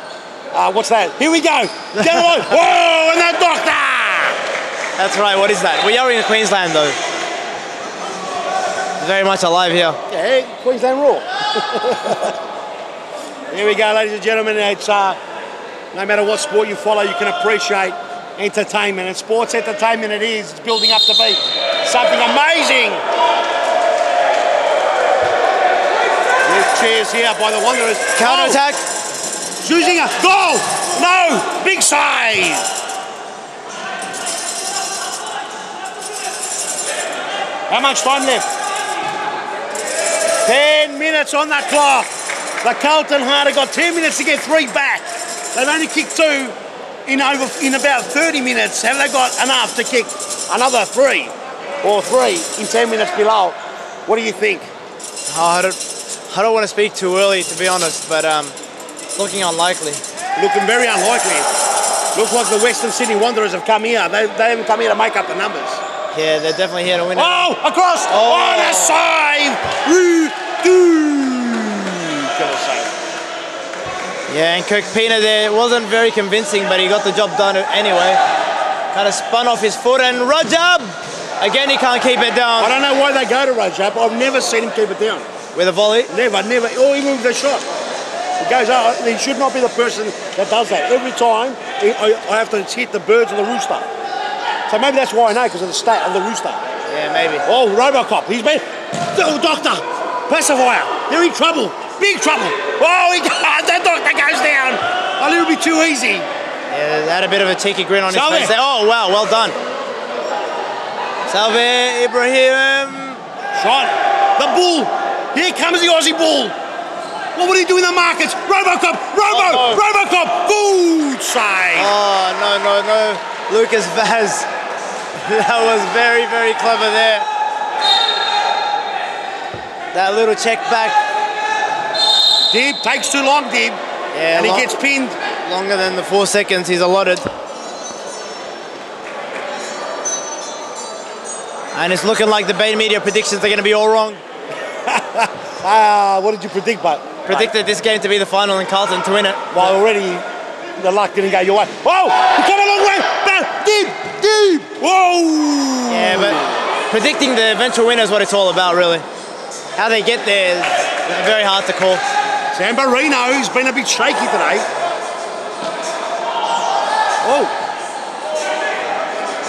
What's that? Here we go. Down the line. Whoa, and that doctor! That's right, what is that? We are in Queensland, though. Very much alive here. Yeah, Queensland Raw. Here we go, ladies and gentlemen. It's no matter what sport you follow, you can appreciate entertainment, and sports entertainment it is. It's building up to be something amazing. There's cheers here by the Wanderers. Counter attack. Using a goal. No, big save. How much time left? 10 minutes on the clock. The Carlton Heart have got 10 minutes to get 3 back. They've only kicked 2 in about 30 minutes. Have they got enough to kick another 3 or 3 in 10 minutes below? What do you think? Oh, I don't want to speak too early, to be honest, but looking unlikely. Looking very unlikely. Looks like the Western Sydney Wanderers have come here. They haven't come here to make up the numbers. Yeah, they're definitely here to win it. Oh, across! Oh, the save! Yeah, and Kirk Pina there wasn't very convincing, but he got the job done anyway. Kind of spun off his foot, and Rajab! Again, he can't keep it down. I don't know why they go to Rajab. I've never seen him keep it down. With a volley? Never, or even with a shot. He goes out, he should not be the person that does that. Every time, I have to hit the birds and the rooster. So maybe that's why I know, because of the stat of the rooster. Yeah, maybe. Oh, Robocop, he's been... Oh, doctor, pacifier, they're in trouble. Big trouble. Oh, that doctor goes down a little bit too easy. Yeah, had a bit of a cheeky grin on his face there. Oh, wow, well done. Salve Ibrahim. Shot. The bull. Here comes the Aussie bull. What would he do in the markets? Robocop. Robocop. Good save. Oh, no. Lucas Vaz. That was very, very clever there. That little check back. Dib takes too long, Dib. Yeah, and he gets pinned. Longer than the 4 seconds he's allotted. And it's looking like the Bain Media predictions are going to be all wrong. What did you predict, but? Predicted this game to be the final and Carlton to win it. Well, already the luck didn't go your way. Oh, he come a long way. Dib. Whoa. Yeah, but predicting the eventual winner is what it's all about, really. How they get there is very hard to call. Zambarino's been a bit shaky today. Oh.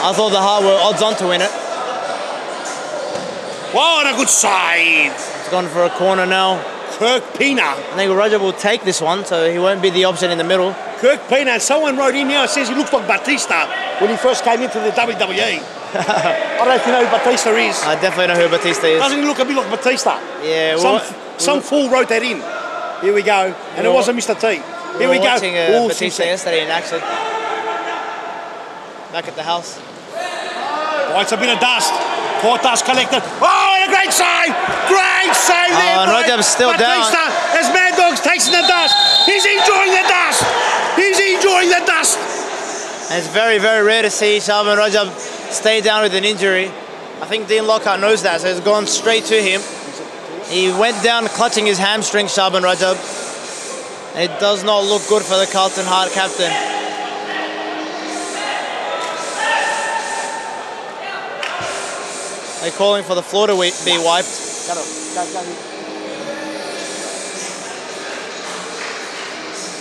I thought the Heart were odds on to win it. What a good save. It's gone for a corner now. Kirk Pina. I think Roger will take this one, so he won't be the option in the middle. Kirk Pina. Someone wrote in here, says he looks like Batista when he first came into the WWE. I don't know if you know who Batista is. I definitely know who Batista is. Doesn't he look a bit like Batista? Yeah. Some fool wrote that in. Here we go. And it wasn't Mr. T. Here we go. Watching Batista yesterday in action. Back at the house. Oh, it's a bit of dust. Court dust collected. Oh, and a great save! Great save there. And Rajab's still Batista, down. as Mad Dog's takes the dust. He's enjoying the dust. He's enjoying the dust. And it's very, very rare to see Shaban Rajab stay down with an injury. I think Dean Lockhart knows that, so it's gone straight to him. He went down clutching his hamstring, Shaban Rajab. It does not look good for the Carlton Heart captain. They're calling for the floor to be wiped.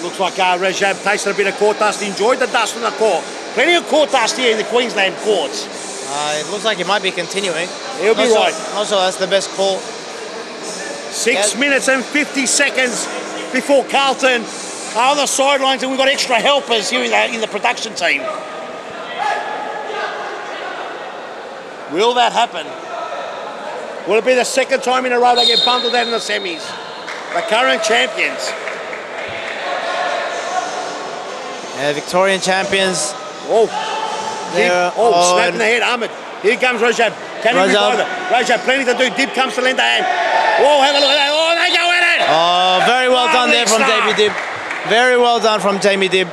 Looks like Rajab tasted a bit of court dust, enjoyed the dust on the court. Plenty of court dust here in the Queensland courts. It looks like he might be continuing. He'll be right. Not sure that's the best call. 6 minutes and 50 seconds before Carlton are on the sidelines, and we've got extra helpers here in the production team. Will that happen? Will it be the second time in a row they get bundled out in the semis? The current champions. Victorian champions. Oh, snap in the head, Ahmed. Here comes Rajab. Can he revive it? Rajab, plenty to do. Dib comes to lend a hand. Whoa, have a look at that. Oh, they go at it. Oh, very well done there from Jamie Dib. Very well done from Jamie Dib.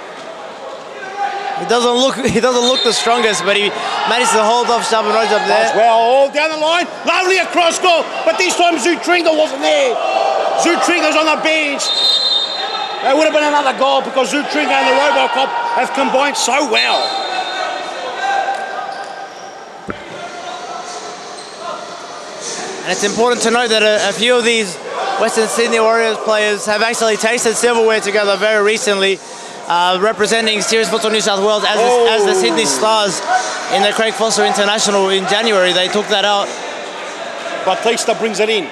He doesn't look the strongest, but he managed to hold off Shaban Rajab there. Well, all down the line. Lovely across goal, but this time Zutringa wasn't there. Zutringa's on the bench. That would have been another goal because Zutringa and the Robocop have combined so well. And it's important to note that a few of these Western Sydney Warriors players have actually tasted silverware together very recently, representing Series Futsal New South Wales as the Sydney Stars in the Craig Foster International in January. They took that out. Batista brings it in.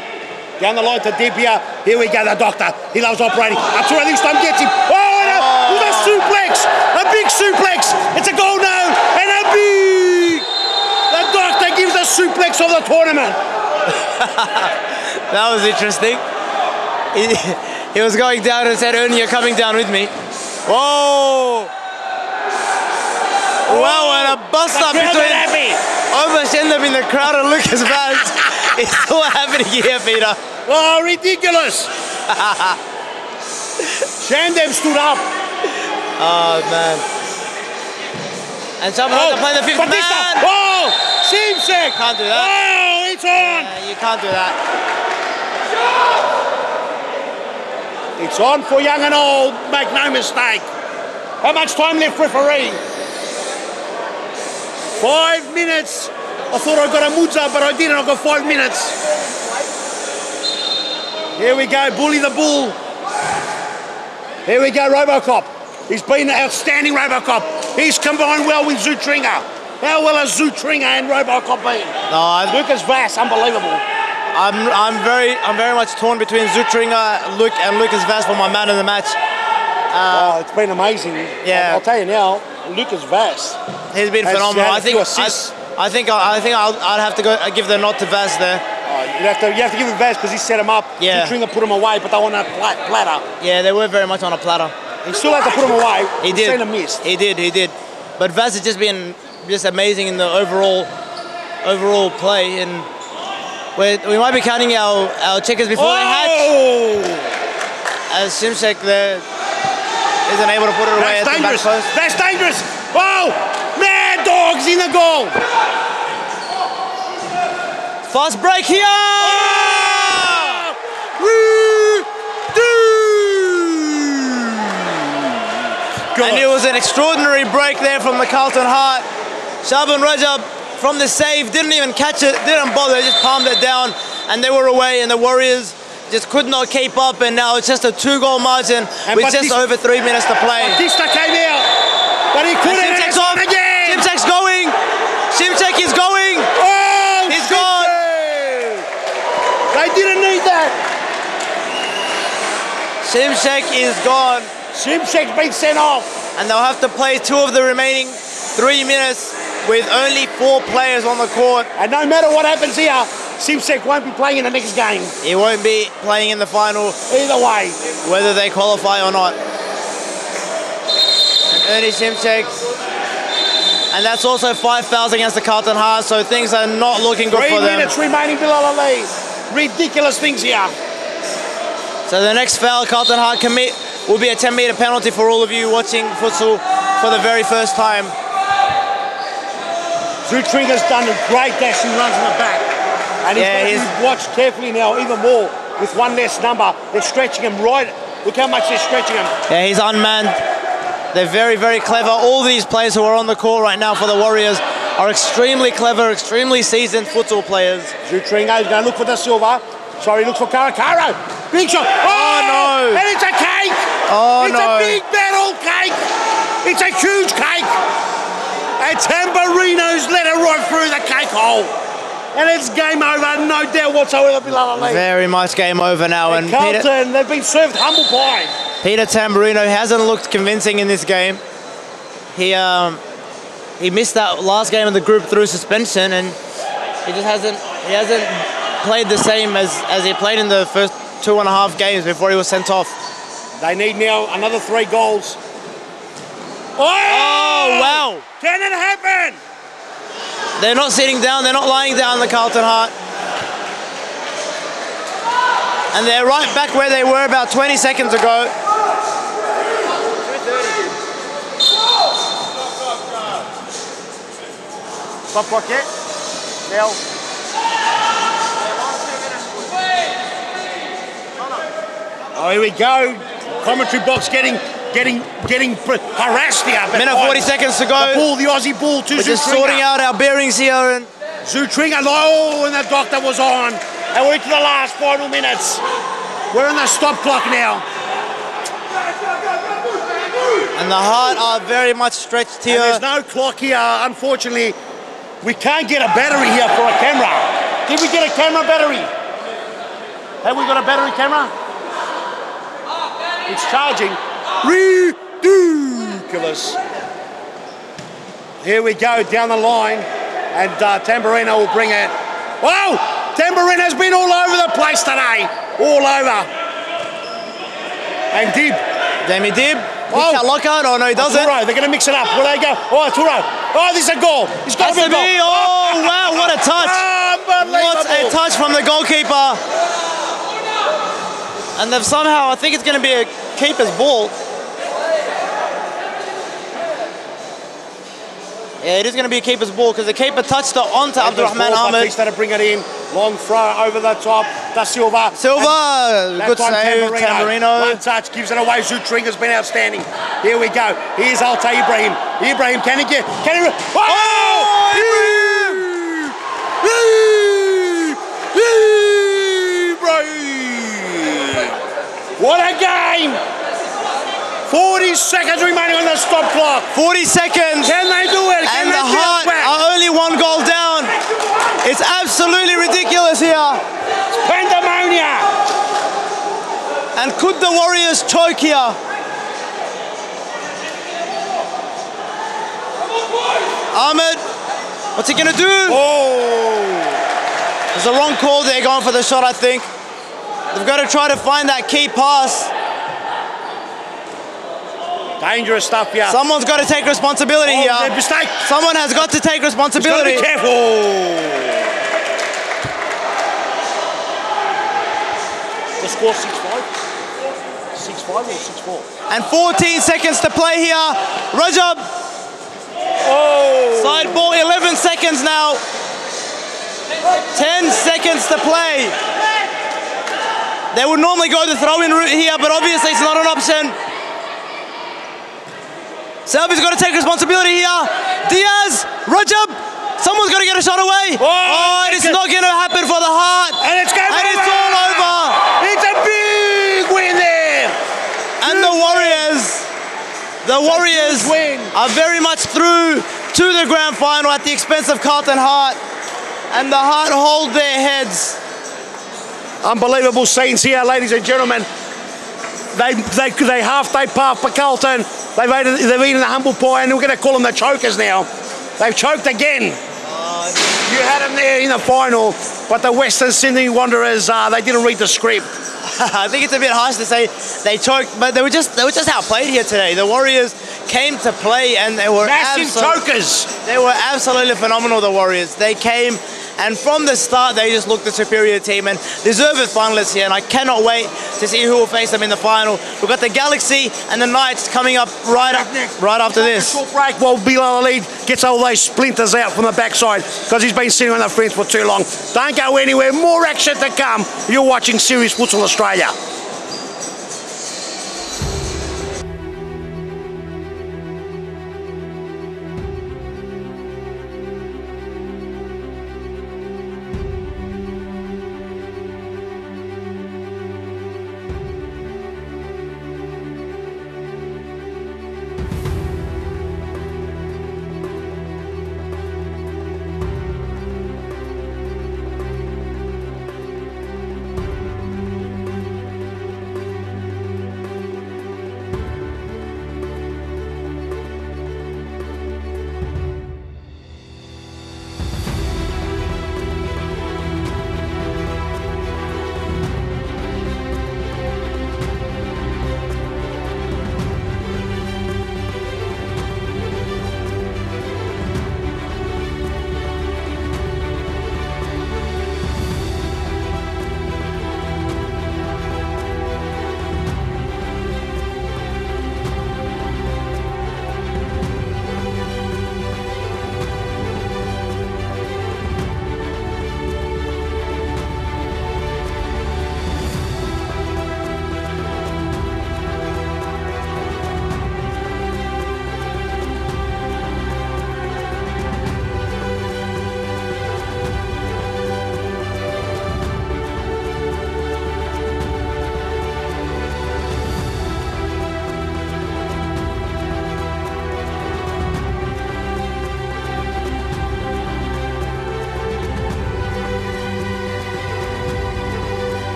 Down the line to Dibia. Here we go, the doctor. He loves operating. Arturo this time gets him. Oh, a suplex. A big suplex. It's a goal now. And a big. The doctor gives a suplex of the tournament. That was interesting. He was going down and said, Ernie, you're coming down with me. Whoa. Wow, and a bust up between Obashendam in the crowd and Lucas Vaz. It's still happening here, Peter. Oh, ridiculous. Shandem stood up. Oh, man. And someone has to play the fifth man. Oh, Simsek. Can't do that. Oh, it's on. Yeah, you can't do that. It's on for young and old, make no mistake. How much time left, referee? 5 minutes. I thought I got a mudza, but I didn't. I got 5 minutes. Here we go, Bully the Bull. Here we go, Robocop. He's been an outstanding Robocop. He's combined well with Zutringa. How well has Zutringa and Robocop been? No, Lucas Vass, unbelievable. I'm very much torn between Zutringa, and Lucas Vass for my man of the match. It's been amazing. Yeah, I'll tell you now, Lucas Vass. He's been phenomenal. I think I'd have to go give the nod to Vass there. You have to give him Vass because he set him up. Yeah. Zutringa put him away, but they want a platter. Yeah, they were very much on a platter. He still had to put him away. He did. Sent a miss. He did. But Vass has just been amazing in the overall play, and we might be counting our checkers before they hatch. As Simsek there isn't able to put it away at the back post. That's dangerous. Oh, Mad Dog's in the goal. Fast break here. And it was an extraordinary break there from the Carlton Heart. Shaban Rajab from the save didn't even catch it, didn't bother, just palmed it down, and they were away, and the Warriors just could not keep up, and now it's just a 2-goal margin with just over 3 minutes to play. Batista came out, but he couldn't. Simsek's off again. Simsek's going. Simsek is going. Oh, he's gone. They didn't need that. Simsek is gone. Simsek's been sent off. And they'll have to play 2 of the remaining 3 minutes with only 4 players on the court. And no matter what happens here, Simsek won't be playing in the next game. He won't be playing in the final. Either way. Whether they qualify or not. And Ernie Simsek. And that's also 5 fouls against the Carlton Heart, so things are not looking good for them. 3 minutes remaining below the lead. Ridiculous things here. So the next foul Carlton Heart commit will be a 10-metre penalty for all of you watching futsal for the very first time. Zutringa's done a great dashing runs in the back. And he's watched carefully now, even more, with 1 less number. They're stretching him right Look how much they're stretching him. Yeah, he's unmanned. They're very, very clever. All these players who are on the court right now for the Warriors are extremely clever, extremely seasoned futsal players. Zutringa's going to look for Da Silva. Sorry, look for Caro. Caro! Big shot! Oh, no! And it's a cake! Oh, it's no! It's a big battle cake! It's a huge cake! And Tamburino's let it right through the cake hole. And it's game over, no doubt whatsoever, Bilal Ali. Very much game over now. And CARLTON, they've been served humble pie. Peter Tamburino hasn't looked convincing in this game. He missed that last game of the group through suspension, and he hasn't played the same as he played in the first 2.5 games before he was sent off. They need now another 3 goals. Oh, wow! Can it happen? They're not sitting down, they're not lying down, the CARLTON Heart. And they're right back where they were about 20 seconds ago. Stop clock yet? Now. Oh, here we go. Commentary box getting harassed here. Minute 40 seconds to go. The ball, the Aussie ball to Zutringa. We're just sorting out our bearings here. And Zutringa, oh, and the doctor was on. And we're into the last final minutes. We're on the stop clock now. And the Heart are very much stretched here. And there's no clock here, unfortunately. We can't get a battery here for a camera. Did we get a camera battery? Have we got a battery camera? It's charging. Ridiculous. Here we go down the line, and Tamburino will bring it. Whoa! Tamburino's been all over the place today. All over. And Dib. Demi Dib. Oh, Lockhart. Oh, no, he doesn't. Turo. They're going to mix it up. Where they go? Oh, Turo. Oh, this is a goal. It's got to be a goal. Oh, wow, what a touch. What a touch from the goalkeeper. And they've somehow, I think it's going to be a keeper's ball. Yeah, it is going to be a keeper's ball because the keeper touched it onto Abdurrahman Ahmed. He's going to bring it in. Long throw over the top. Da Silva. Good save, Tamburino. One touch, gives it away. Zutringa's been outstanding. Here we go. Here's Alta Ibrahim. Ibrahim, can he get? Can he? Oh! Ibrahim! What a game! 40 seconds remaining on the stop clock. 40 seconds. Can they do it? And the Heart are only 1 goal down. It's absolutely ridiculous here. It's pandemonium. And could the Warriors choke here? Ahmed, what's he going to do? Oh. It's the wrong call. They're going for the shot, I think. They've got to try to find that key pass. Dangerous stuff here. Someone's got to take responsibility here. Mistake. Someone has got to take responsibility. He's got to be careful. The score 6-5? 6-5 or 6-4? And 14 seconds to play here. Rajab. Oh. Side ball, 11 seconds now. 10 seconds to play. They would normally go the throw-in route here, but obviously it's not an option. Selby's got to take responsibility here. Diaz, Rajab, someone's got to get a shot away. Oh, it's not going to happen for the Heart. And it's game over. It's all over. It's a big win there. And the Warriors are very much through to the grand final at the expense of CARLTON Heart. And the Heart hold their heads. Unbelievable scenes here, ladies and gentlemen. They half-day path for CARLTON. They've eaten the humble pie, and we're going to call them the chokers now. They've choked again. You had them there in the final, but the Western Sydney Wanderers, they didn't read the script. I think it's a bit harsh to say they choked, but they were just outplayed here today. The Warriors came to play, and they were massive chokers. They were absolutely phenomenal. The Warriors. They came. And from the start, they just looked the superior team and deserved finalists here. And I cannot wait to see who will face them in the final. We've got the Galaxy and the Knights coming up right after this. Short break while Bilal Ali gets all those splinters out from the backside because he's been sitting on the fence for too long. Don't go anywhere. More action to come. You're watching Serious Futsal Australia.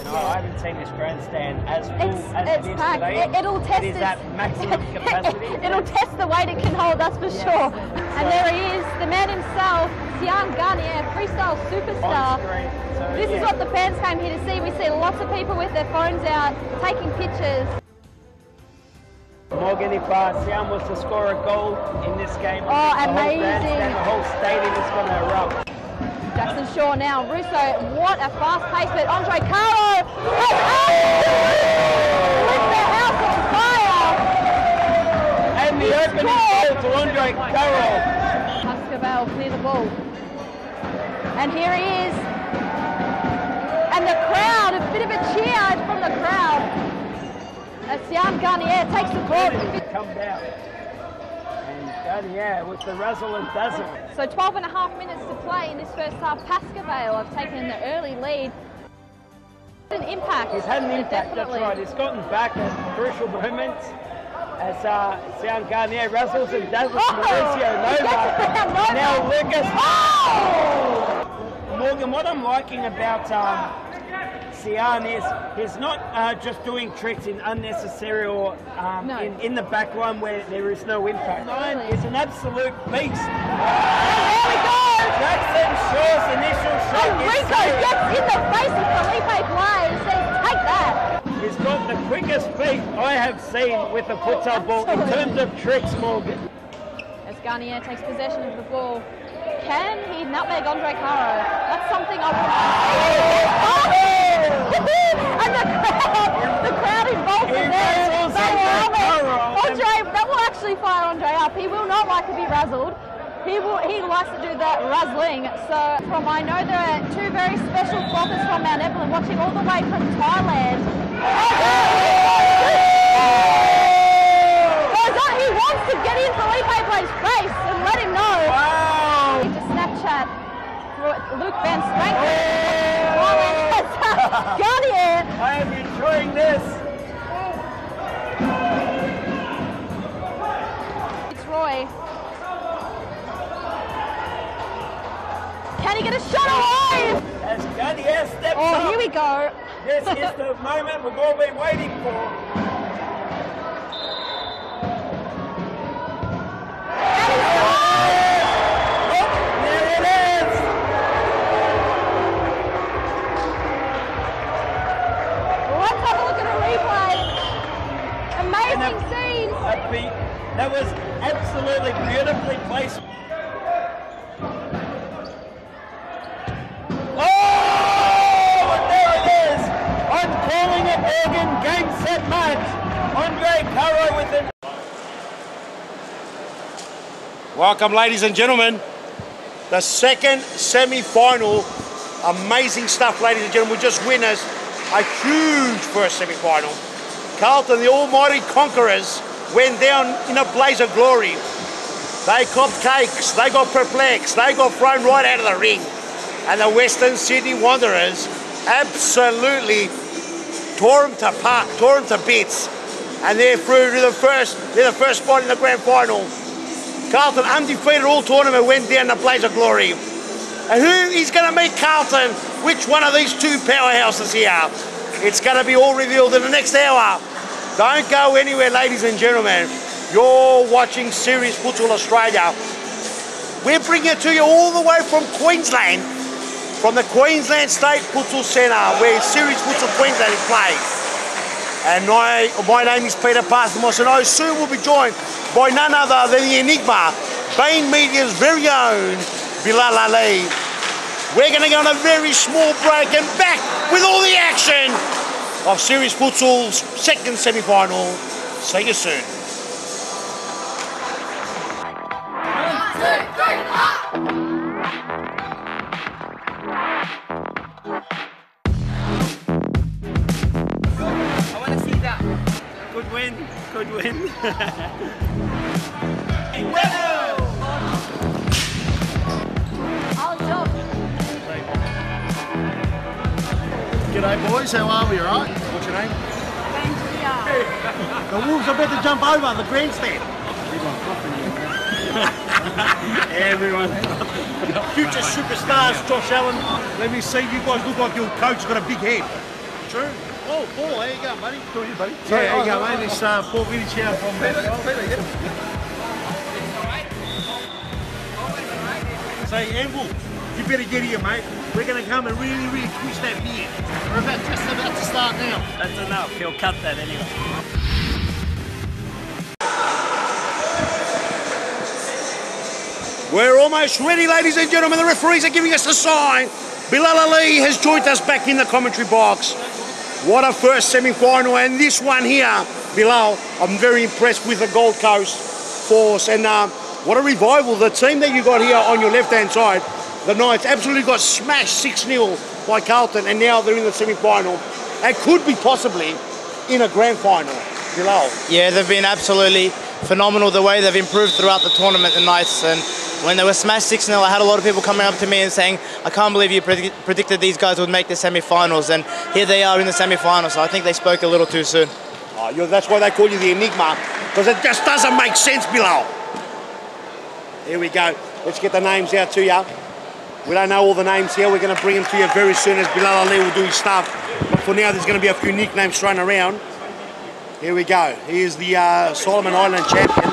No, I haven't seen this grandstand as full as it is packed. today. It'll test it is at maximum capacity. It'll test the weight it can hold, that's for sure. And there he is, the man himself, Sian Garnier, freestyle superstar. This is what the fans came here to see. We see lots of people with their phones out, taking pictures. Morgan, if Sian was to score a goal in this game, amazing. The whole stadium is going to erupt. Jackson Shaw now, Russo, what a fast pace, but Andre Caro has lit the house on fire! And the opening goal to Andre Caro. Pascal clear the ball. And here he is. And the crowd, a bit of a cheer from the crowd. As Sian Garnier takes the ball. Come down. And Garnier with the razzle and dazzle. So 12.5 minutes to play in this first half. Pascavale have taken the early lead. An impact. He's had an impact, definitely. That's right. He's gotten back at crucial moments as Sian Garnier razzles and dazzles Mauricio Nova. Now Lucas. Oh! Morgan, what I'm liking about Sian is he's not just doing tricks in unnecessary or in the back line where there is no impact. No, he's an absolute beast. There we go! Jackson Shaw's initial shot and Rico gets in the face of Felipe Play and says, take that! He's got the quickest feet I have seen with a futsal ball in terms of tricks, Morgan. As Garnier takes possession of the ball, can he nutmeg Andre Caro? That's something I want to see. And the crowd involved in there. Andre, that will actually fire Andre up. He will not like to be razzled. He likes to do that razzling. So I know there are two very special floppers from Mount Evelyn watching all the way from Thailand. He wants to get in Felipe Play's face and let him know. Wow! To Snapchat, Luke Van Strank. Garnier. I am enjoying this. It's Roy. Can he get a shot away? As Garnier steps up. Oh, here we go. This is the moment we've all been waiting for. That was absolutely beautifully placed. Oh, and there it is. I'm calling it Morgan. Game, set, match. Andre Caro with it. Welcome, ladies and gentlemen. The second semi-final. Amazing stuff, ladies and gentlemen. We just witnessed a huge first semi-final. Carlton, the almighty conquerors, went down in a blaze of glory. They copped cakes, they got perplexed, they got thrown right out of the ring. And the Western Sydney Wanderers absolutely tore them to bits. And they're through to the first spot in the grand final. Carlton, undefeated all tournament, went down in a blaze of glory. And who is going to meet Carlton? Which one of these two powerhouses here? It's going to be all revealed in the next hour. Don't go anywhere, ladies and gentlemen. You're watching Series Futsal Australia. We're bringing it to you all the way from Queensland, from the Queensland State Futsal Centre, where Series Futsal Queensland is playing. And my name is Peter Parthamos, and I soon will be joined by none other than the Enigma, Bain Media's very own Bilal Ali. We're going to go on a very small break and back with all the action of Series Futsal's second semi-final. See you soon. 1, 2, 3, up! I want to see that. Good win, good win. G'day boys, how are we, alright? What's your name? The Wolves are about to jump over the grandstand. Everyone. Future superstars, Josh Allen. Let me see, you guys look like your coach has got a big head. true. Oh, Paul, there you go, buddy. How are you, buddy? Yeah, there you go, mate. This Paul Vidic here from Say, Amble, you better get here, mate. We're going to come and really, really twist that beer. We're just about to start now. That's enough. He'll cut that anyway. We're almost ready, ladies and gentlemen. The referees are giving us the sign. Bilal Ali has joined us back in the commentary box. What a first semi-final, and this one here, Bilal, I'm very impressed with the Gold Coast force, and what a revival. The team that you got here on your left-hand side, the Knights, absolutely got smashed 6-0 by Carlton, and now they're in the semi-final and could be possibly in a grand final. Bilal. Yeah, they've been absolutely phenomenal the way they've improved throughout the tournament, the Knights. And when they were smashed 6-0, I had a lot of people coming up to me and saying, I can't believe you predicted these guys would make the semi-finals, and here they are in the semi-finals. So I think they spoke a little too soon. Oh, that's why they call you the Enigma, because it just doesn't make sense, Bilal. Here we go. Let's get the names out to you. We don't know all the names here. We're going to bring them to you very soon as Bilal Ali will do his stuff. But for now, there's going to be a few nicknames thrown around. Here we go. Here's the Solomon Island champion,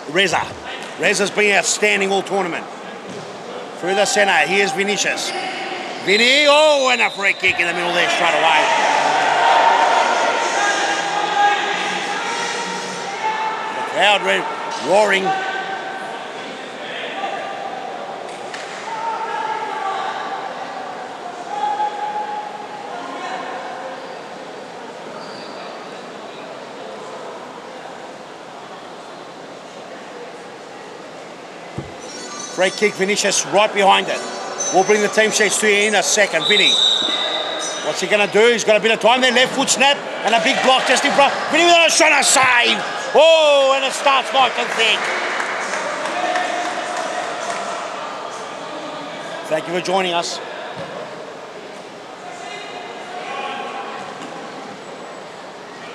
Reza. Reza's been outstanding all tournament. Through the centre, here's Vinicius. Vinny, oh, and a free kick in the middle there straight away. The crowd roaring. Free kick, Vinicius right behind it. We'll bring the team sheets to you in a second. Vinny, what's he going to do? He's got a bit of time there. Left foot snap and a big block just in front. Vinny with a shot, a save. Oh, and it starts nice and thick. Thank you for joining us.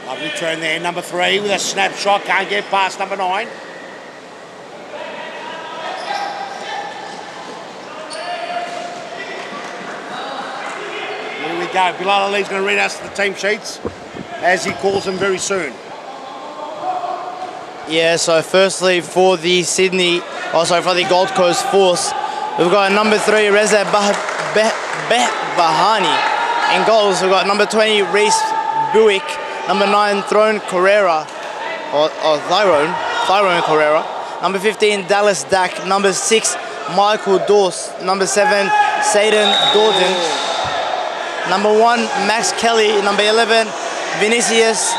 Lovely turn there. Number 3 with a snapshot. Can't get past number 9. Go. Bilal Ali's going to read us the team sheets as he calls them very soon. Yeah, so firstly for the for the Gold Coast Force, we've got number 3 Reza Bahani. In goals, we've got number 20 Reese Buick, number 9 Tyrone Correa, Tyrone Correa, number 15 Dallas Dack, number 6 Michael Dorse, number 7 Seyden Dorden, number 1, Max Kelly. Number 11, Vinicius.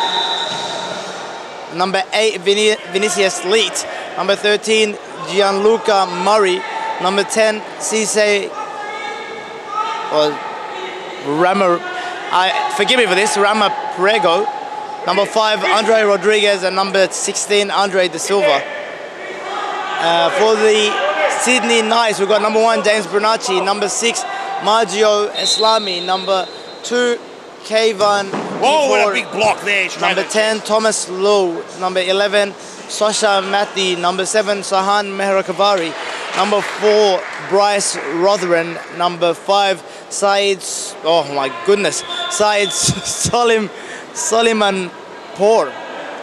Number 8, Vinicius Leet. Number 13, Gianluca Murray. Number 10, Cisse forgive me for this, Rama Prego. Number 5, Andre Rodriguez. And number 16, Andre De Silva. For the Sydney Knights, we've got number 1, James Brunacci. Number 6, Maggio Islami. Number 2, Kayvan. Oh, what a big block there. Number 10, Thomas Lowe. Number 11, Sasha Matti. Number 7, Sahan Mehrakavari. Number 4, Bryce Rotheran. Number 5, Said, oh my goodness, Said Soliman Poor,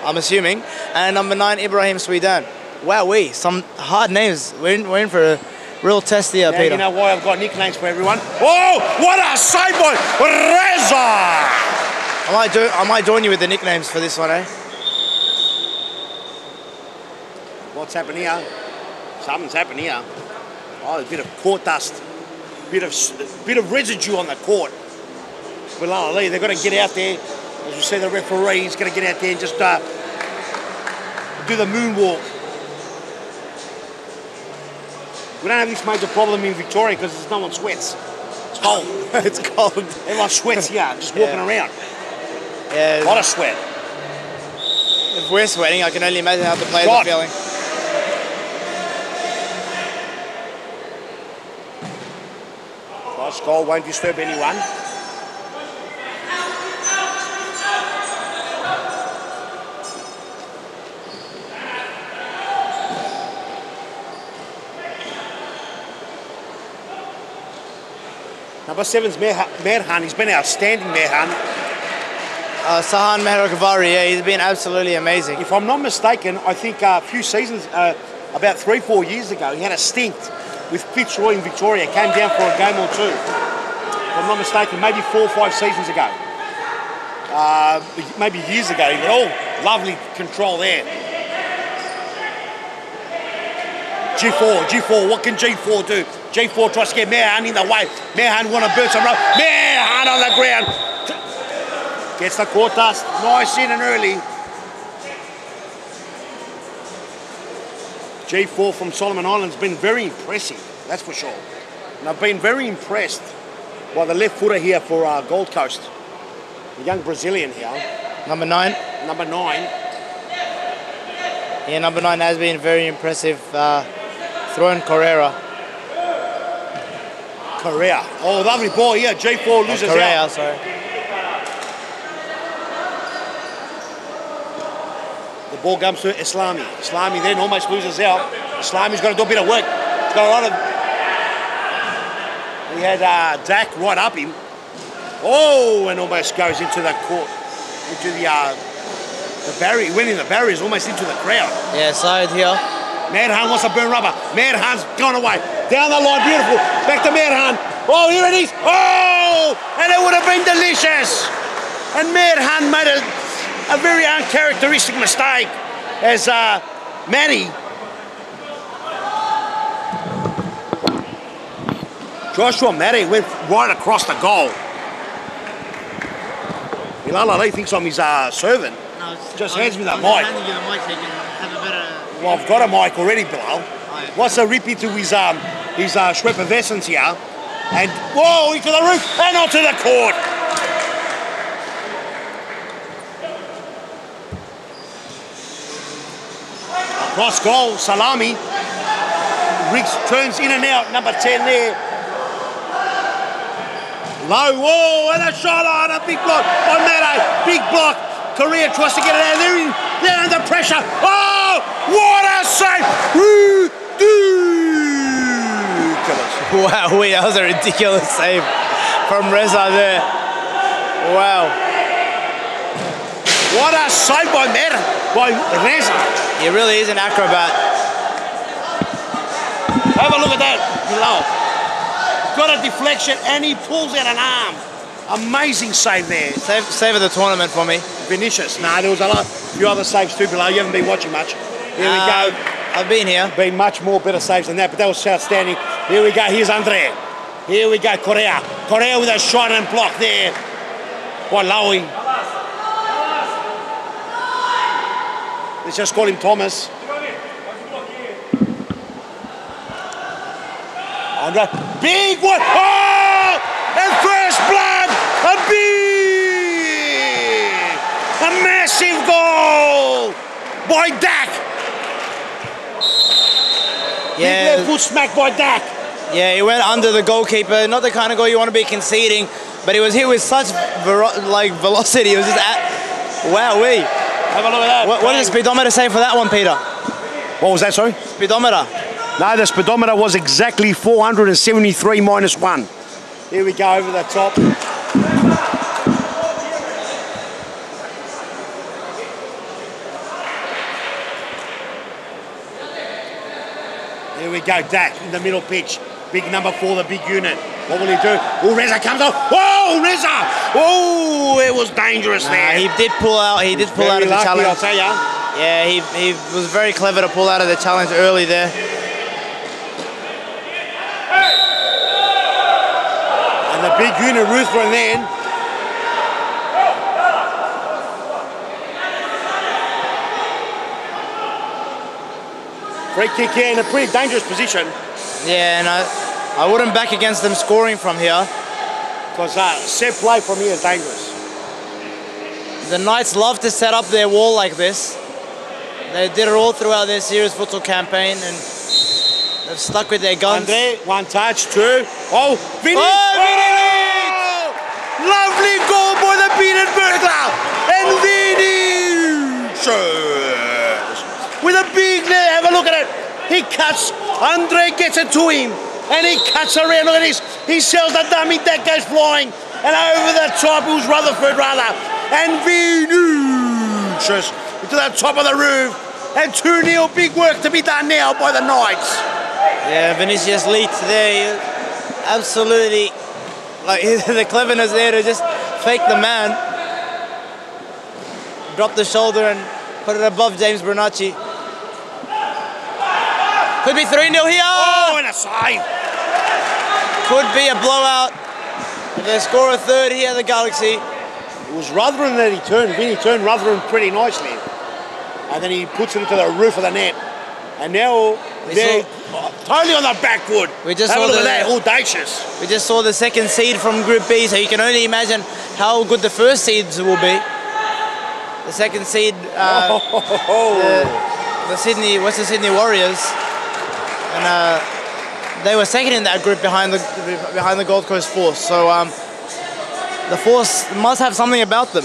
I'm assuming. And number 9, Ibrahim Swedan. Wowee, some hard names. We're in for a real test here, Peter. You know why I've got nicknames for everyone? Oh, what a save by Reza! I might join you with the nicknames for this one, eh? What's happening here? Something's happening here. Oh, a bit of court dust. Bit of residue on the court. Bilal Ali, they've got to get out there. As you see, the referee's going to get out there and just do the moonwalk. We don't have this major problem in Victoria because no one sweats. It's cold. It's cold. Everyone sweats here, just walking around. Yeah. A lot of sweat. If we're sweating, I can only imagine how the players are feeling. Nice goal, won't disturb anyone. Number 7's Merhan. He's been outstanding, Merhan. Sahan Mehrakavari, yeah, he's been absolutely amazing. If I'm not mistaken, I think a few seasons, about 3-4 years ago, he had a stint with Fitzroy in Victoria. Came down for a game or two. If I'm not mistaken, maybe 4 or 5 seasons ago. Maybe years ago. But oh, lovely control there. G4, what can G4 do? G4 tries to get Merhan in the way. Merhan want to burn some rope. Merhan on the ground. Gets the court dust. Nice in and early. G4 from Solomon Islands been very impressive, that's for sure. And I've been very impressed by the left footer here for Gold Coast. The young Brazilian here. Number 9. Number 9. Yeah, number 9 has been very impressive. Throwing Correa. Oh, lovely ball here. G4 loses Correa, out. sorry. The ball comes to Islami. Islami then almost loses out. Islami's got to do a bit of work. He's got a lot of... He had Dak right up him. Oh, and almost goes into the court, into the barrier. Winning the barriers almost into the crowd. Yeah, side here. Merhan wants to burn rubber. Merhan's gone away. Down the line, beautiful. Back to Merhan. Oh, here it is. Oh, and it would have been delicious. And Merhan made a very uncharacteristic mistake as Matty. Joshua Matty went right across the goal. Bilal Ali thinks I'm his servant. No, just hands me that mic. Handing you the mic so you can have a better... Well, I've got a mic already, Bilal. What's a rip into his effervescence here? And whoa, into the roof and onto the court. Cross goal, Salami. Riggs turns in and out, number 10 there. Low, whoa, and a shot on a big block on Matty. Big block. Correa tries to get it out. They're under pressure. Oh, what a save! Wow, that was a ridiculous save from Reza there. Wow. What a save by Reza. He really is an acrobat. Have a look at that below. Got a deflection and he pulls out an arm. Amazing save there. Save of the tournament for me. Vinicius. Nah, there was a few other saves too below. You haven't been watching much. Here we go. I've been here. Been much more better saves than that, but that was outstanding. Here we go. Here's Andre. Here we go. Correa. Correa with a shot and block there. By Lowy. Let's just call him Thomas. Andre. Big one. Oh! And first blood. A massive goal by Dak. Yeah. Big left foot smack by Dak. Yeah, he went under the goalkeeper. Not the kind of goal you want to be conceding, but he was hit with such velocity. It was just wowee. Have a look at that. What does the speedometer say for that one, Peter? What was that, sorry? Speedometer. No, the speedometer was exactly 473 minus 1. Here we go over the top. Here we go, Dak in the middle pitch. Big number 4, the big unit. What will he do? Oh, Reza comes off. Whoa, Reza! Oh, it was dangerous there. He did pull out. He did pull out of the challenge. I'll tell ya. Yeah, he was very clever to pull out of the challenge early there. And the big unit, Ruthven then. Free kick here in a pretty dangerous position. Yeah, and I wouldn't back against them scoring from here. Because set play from here is dangerous. The Knights love to set up their wall like this. They did it all throughout their series futsal campaign, and they've stuck with their guns. Andre, one touch, 2. Oh, Vinny! Oh, oh! Lovely goal by the bearded burglar! And Vinicius! With a big leg, have a look at it. He cuts, Andre gets it to him. and he cuts around. Look at this. He sells the dummy. That goes flying. And over the top, it was Rutherford, rather. And Vinicius to the top of the roof. And 2-0, big work to be done now by the Knights. Yeah, Vinicius leads there. Absolutely, like the cleverness there to just fake the man. Drop the shoulder and put it above James Bernacchi. Could be 3-0 here. Oh, and a save. Could be a blowout. If they score a third here, the Galaxy. It was Rutherford that he turned. Vinny turned Rutherford pretty nicely. And then he puts it into the roof of the net. And now they're totally on the back foot. We just Have a saw look at that, audacious. We just saw the second seed from Group B, so you can only imagine how good the first seeds will be. The second seed, the Western Sydney Warriors, and they were second in that group behind the Gold Coast Force. So the Force must have something about them.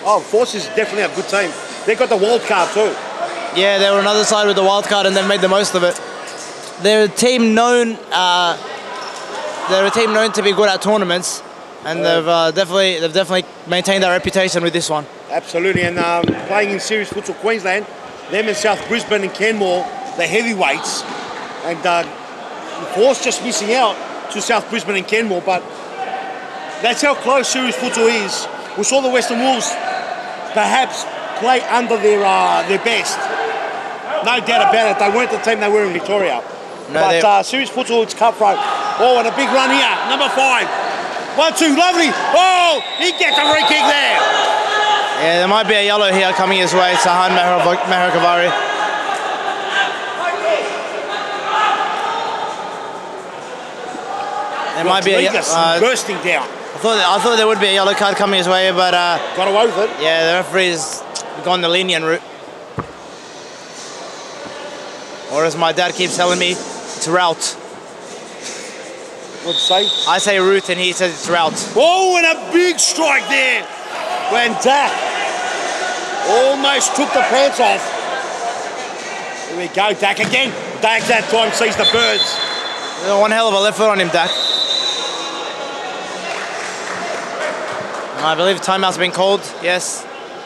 Oh, Force is definitely a good team. They got the wild card too. Yeah, they were on the other side with the wild card, and they've made the most of it. They're a team known. They're a team known to be good at tournaments, and they've definitely maintained their reputation with this one. Absolutely, and playing in Series Futsal Queensland, them in South Brisbane and Canmore, the heavyweights, and the Force just missing out to South Brisbane and Canmore, but that's how close Series Futsal is. We saw the Western Wolves perhaps play under their best. No doubt about it. They weren't the team they were in Victoria. No, but Series Futsal, it's cutthroat. Oh, and a big run here. Number 5. 1-2, lovely. Oh, he gets a free kick there. Yeah, there might be a yellow here coming his way. Sahan Mehrakavari. There might be a bursting down. I thought there would be a yellow card coming his way, but got away with it. Yeah, the referee's gone the lenient route. Or as my dad keeps telling me, it's route. What'd you say? I say route and he says it's route. Oh, and a big strike there. When Dak almost took the pants off. Here we go, Dak again. Dak that time sees the birds. One hell of a left foot on him, Dak. I believe timeout's been called, yes.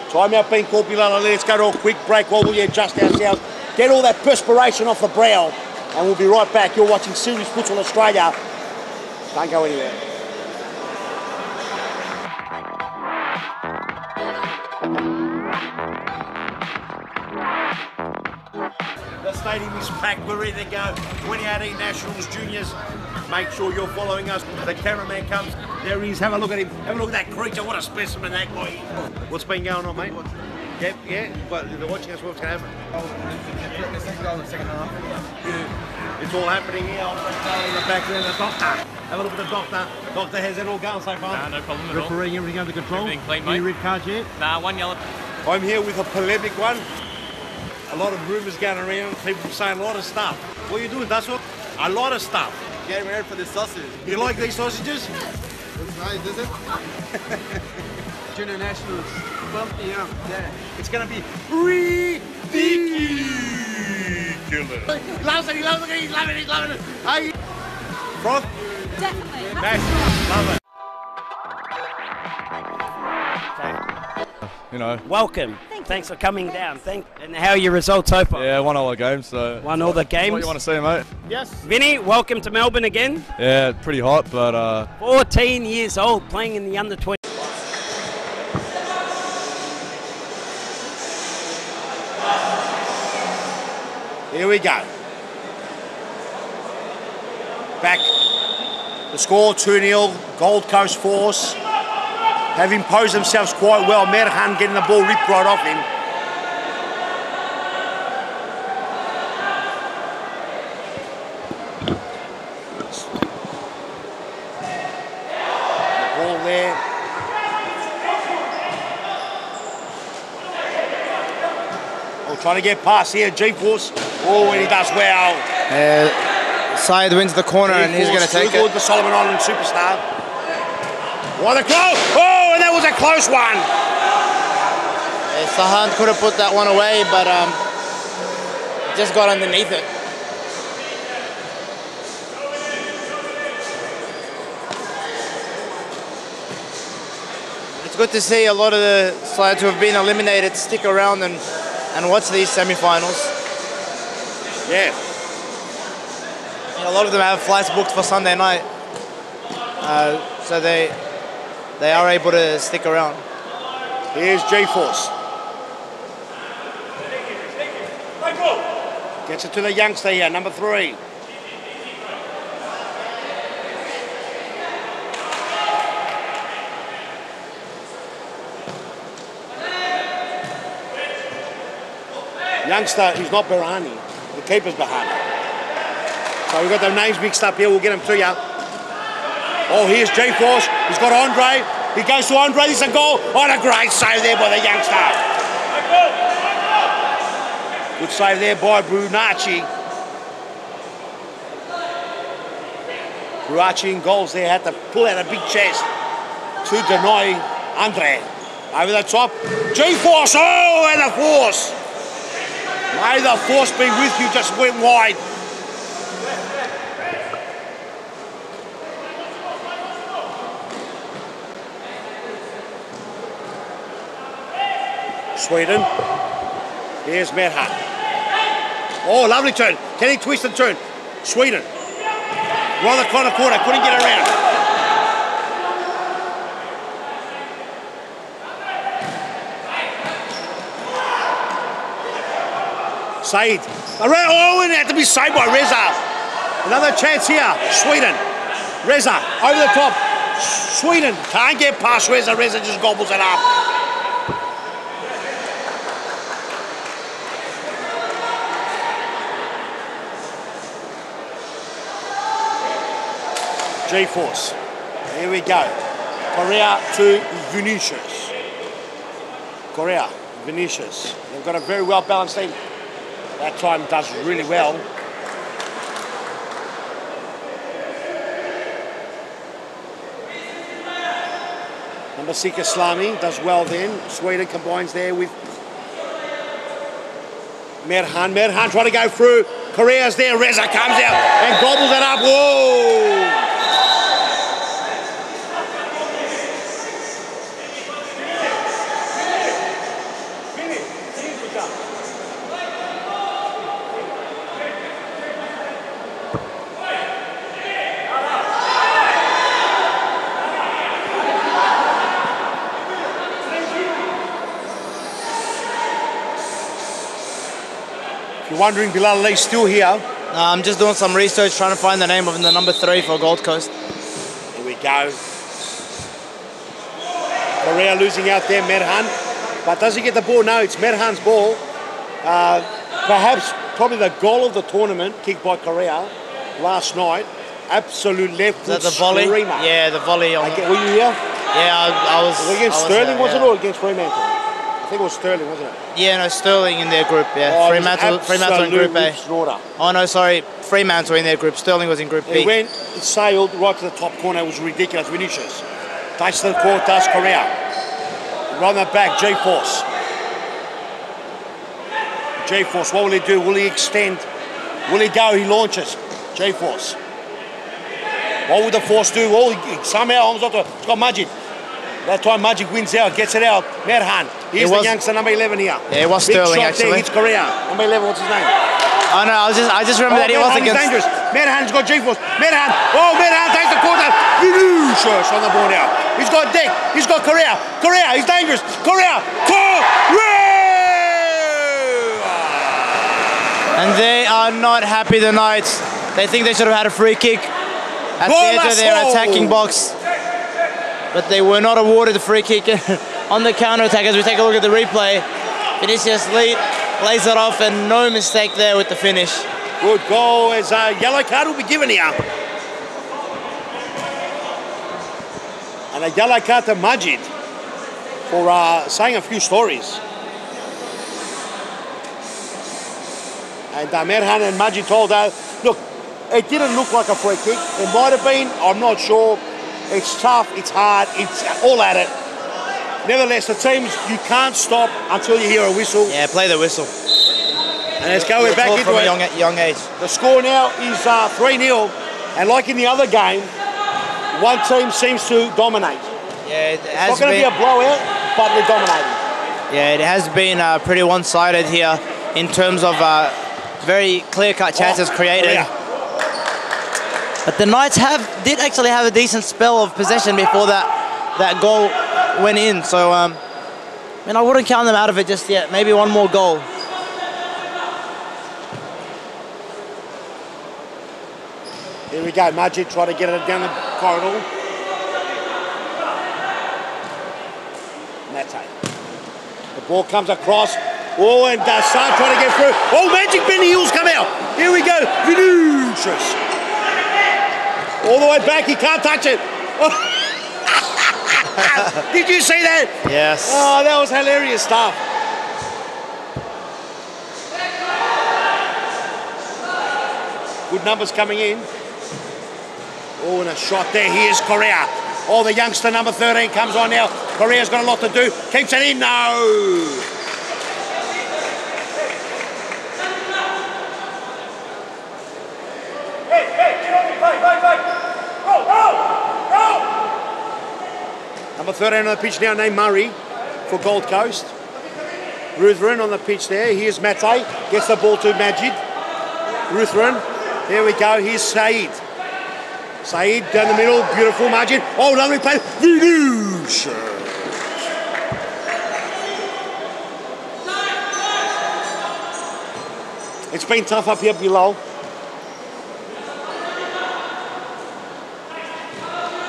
Timeout being called, Bilal. Let's go to a quick break while we adjust ourselves. Get all that perspiration off the brow, and we'll be right back. You're watching Series Futsal Australia. Don't go anywhere. The stadium is packed. We're ready to go. 2018 Nationals Juniors. Make sure you're following us. The cameraman comes. There he is. Have a look at him. Have a look at that creature. What a specimen that guy is. What's been going on, mate? Yep, yeah. But they're watching us. What's going to happen? The second goal in the second half. It's all happening here. In the background, the doctor. Have a look at the doctor. Doctor, how's it all going so far? No problem at all. Refereeing everything under control. Everything clean, Any mate. red cards yet? Nah, one yellow. I'm here with a polemic one. A lot of rumours going around. People saying a lot of stuff. What are you doing, Dasso? A lot of stuff. Getting ready for the sausage. You like these sausages? It's nice, is it? Junior Nationals. Bumpy, yeah. It's going to be ridiculous. He loves it, he's loving it. Are you? Froth? Definitely. Mash, love it. You know. Welcome. Thanks for coming down. And how are your results so far? Yeah, won all the games, so. Won all the games. What you want to see, mate? Yes. Vinny, welcome to Melbourne again. Yeah, pretty hot, but 14 years old, playing in the under-20. Here we go. Back. The score 2-0. Gold Coast Force have imposed themselves quite well. Merhan getting the ball ripped right off him. The ball there. Oh, trying to get past here. G-Force. Oh, and he does well. Syed wins the corner and he's going to take it. The Solomon Island superstar. What a close! Oh, and that was a close one. Sahan could have put that one away, but just got underneath it. It's good to see a lot of the sides who have been eliminated stick around and watch these semi-finals. Yeah. And a lot of them have flights booked for Sunday night, so they are able to stick around. Here's G-Force. Gets it to the youngster here, number 3. Youngster is not Berhani, the keeper's Berhani. So we've got the names mixed up here, we'll get them to you. Oh, here's G-Force, he's got Andre, he goes to Andre, this is a goal. Oh, a great save there by the youngster. Good save there by Brunacci. Brunacci in goals there, had to pull out a big chest to deny Andre. Over the top, G-Force, oh, and the force. May the force be with you, just went wide. Sweden. Here's Merhan. Oh, lovely turn. Can he twist and turn? Sweden. Right on the corner, couldn't get around. Said. Oh, and it had to be saved by Reza. Another chance here. Sweden. Reza over the top. Sweden can't get past Reza. Reza just gobbles it up. G-Force. Here we go. Korea to Vinicius. Korea, Vinicius. They've got a very well balanced team. That time does really well. Number 6 Islami does well then. Sweden combines there with Merhan. Merhan trying to go through. Korea's there. Reza comes out and gobbles it up. Whoa! You're wondering, Bilal Ali's still here. I'm just doing some research, trying to find the name of the number 3 for Gold Coast. Here we go. Korea losing out there, Merhan. But does he get the ball? No, it's Merhan's ball. Perhaps, probably the goal of the tournament, kicked by Korea last night. Absolute left foot. Is that the volley? Screamer. Yeah, the volley. Were you here? Yeah, I was. Was it against Sterling, was it, or against Fremantle? I think it was Sterling, wasn't it? Yeah, no, Sterling in their group, yeah. Fremantle in Group A. Oh, no, sorry. Fremantle in their group. Sterling was in Group B. It sailed right to the top corner. It was ridiculous. Vinicius. Takes to the court, does Korea. Run that back, G-Force. G-Force, what will he do? Will he extend? Will he go? He launches. G-Force. What would the force do? Oh, somehow, it's got Majid. That time Majid wins out, gets it out. Merhan. Here's the youngster, number 11 here. Yeah, it was Big Sterling, shot actually. There, hits Korea. Number 11, what's his name? Oh, no, I just remember that he was against... dangerous. Merhan's got G-Force. Merhan. Oh, Merhan takes the corner. Vinicius on the ball now. He's got Dick. He's got Korea. Korea, he's dangerous. Korea. And they are not happy tonight. They think they should have had a free kick at the edge of their attacking box. But they were not awarded the free kick on the counter-attack. As we take a look at the replay, Vinicius lays it off, and no mistake there with the finish. Good goal, as a yellow card will be given here. And a yellow card to Majid for saying a few stories. And Merhan and Majid told her, look, it didn't look like a free kick. It might have been, I'm not sure. It's tough, it's hard, it's all at it. Nevertheless, the teams, you can't stop until you hear a whistle. Yeah, play the whistle. And let's go, we're back into from it. a young age. The score now is 3-0. And like in the other game, one team seems to dominate. Yeah, it It's has not going to be been. a blowout, but we're dominating. Yeah, it has been pretty one-sided here in terms of very clear-cut chances created. Yeah. But the Knights did actually have a decent spell of possession before that goal went in. So, I mean, I wouldn't count them out of it just yet. Maybe one more goal. Here we go, Majid trying to get it down the corridor. Mate. The ball comes across. Oh, and Dassar trying to get through. Oh, Magic Benny Hills come out. Here we go, Vinicius. All the way back, he can't touch it. Oh. Did you see that? Yes. Oh, that was hilarious stuff. Good numbers coming in. Oh, and a shot there. Here's Correa. Oh, the youngster, number 13, comes on now. Correa's got a lot to do. Keeps it in. No. Number 13 on the pitch now, named Murray for Gold Coast. Ruthven on the pitch there. Here's Mate. Gets the ball to Majid. Ruthven. There we go. Here's Saeed. Saeed down the middle. Beautiful Majid. Oh, lovely play. Vinicius. It's been tough up here below.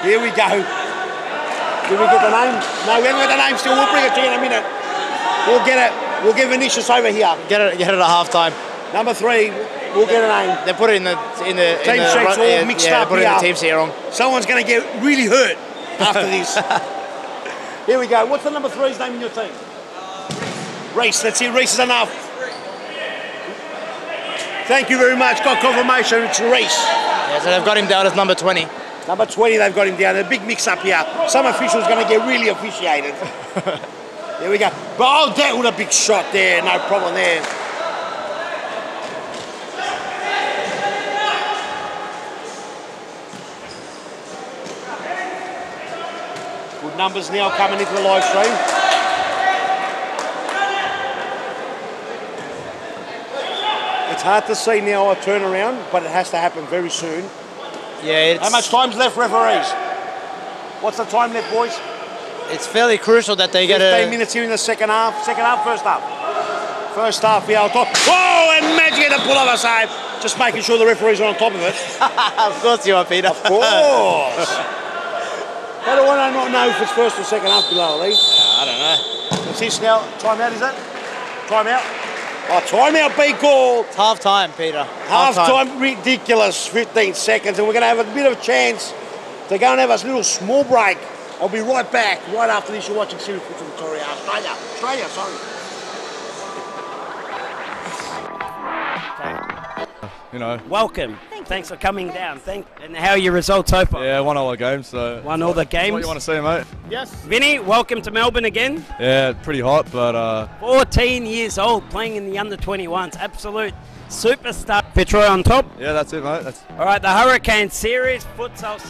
Here we go. Did we get the name? No, we haven't got the name still. We'll bring it to you in a minute. We'll get it. We'll get Vinicius over here. Get it at half-time. Number 3, we'll get a name. They put it in the Team sheets all mixed up. They put it in the team sheet wrong. Someone's going to get really hurt after this. Here we go. What's the number 3's name in your team? Reese. That's it. Reese is enough. Thank you very much. Got confirmation. It's Reese. Yeah, so they've got him down as number 20. Number 20, they've got him down. A big mix-up here. Some official's going to get really officiated. There we go. But oh, that was a big shot there. No problem there. Good numbers now coming into the live stream. It's hard to see now a turnaround, but it has to happen very soon. Yeah, How much time's left, referees? What's the time left, boys? It's fairly crucial that they get 15 minutes here in the second half. Second half, first half? First half, yeah, on top. Whoa, and Magic had a pull off a save. Just making sure the referees are on top of it. Of course you are, Peter. Of course. How do I not know if it's first or second half below, Lee? I don't know. What's this now? Time out, is it? Time out? Oh, time out, be called. It's half-time, Peter. Half-time, ridiculous, 15 seconds, and we're going to have a bit of a chance to go and have a little small break. I'll be right back, right after this. You're watching Series Futsal Victoria. Australia, sorry. You know. Welcome. Thanks for coming down. And how are your results so far? Yeah, won all the games, so. Won all the That's games. what you want to see, mate? Yes. Vinny, welcome to Melbourne again. Yeah, pretty hot, but 14 years old, playing in the under-21s. Absolute superstar. Fitzroy on top. yeah, that's it, mate. That's. All right, the Hurricane Series, Futsal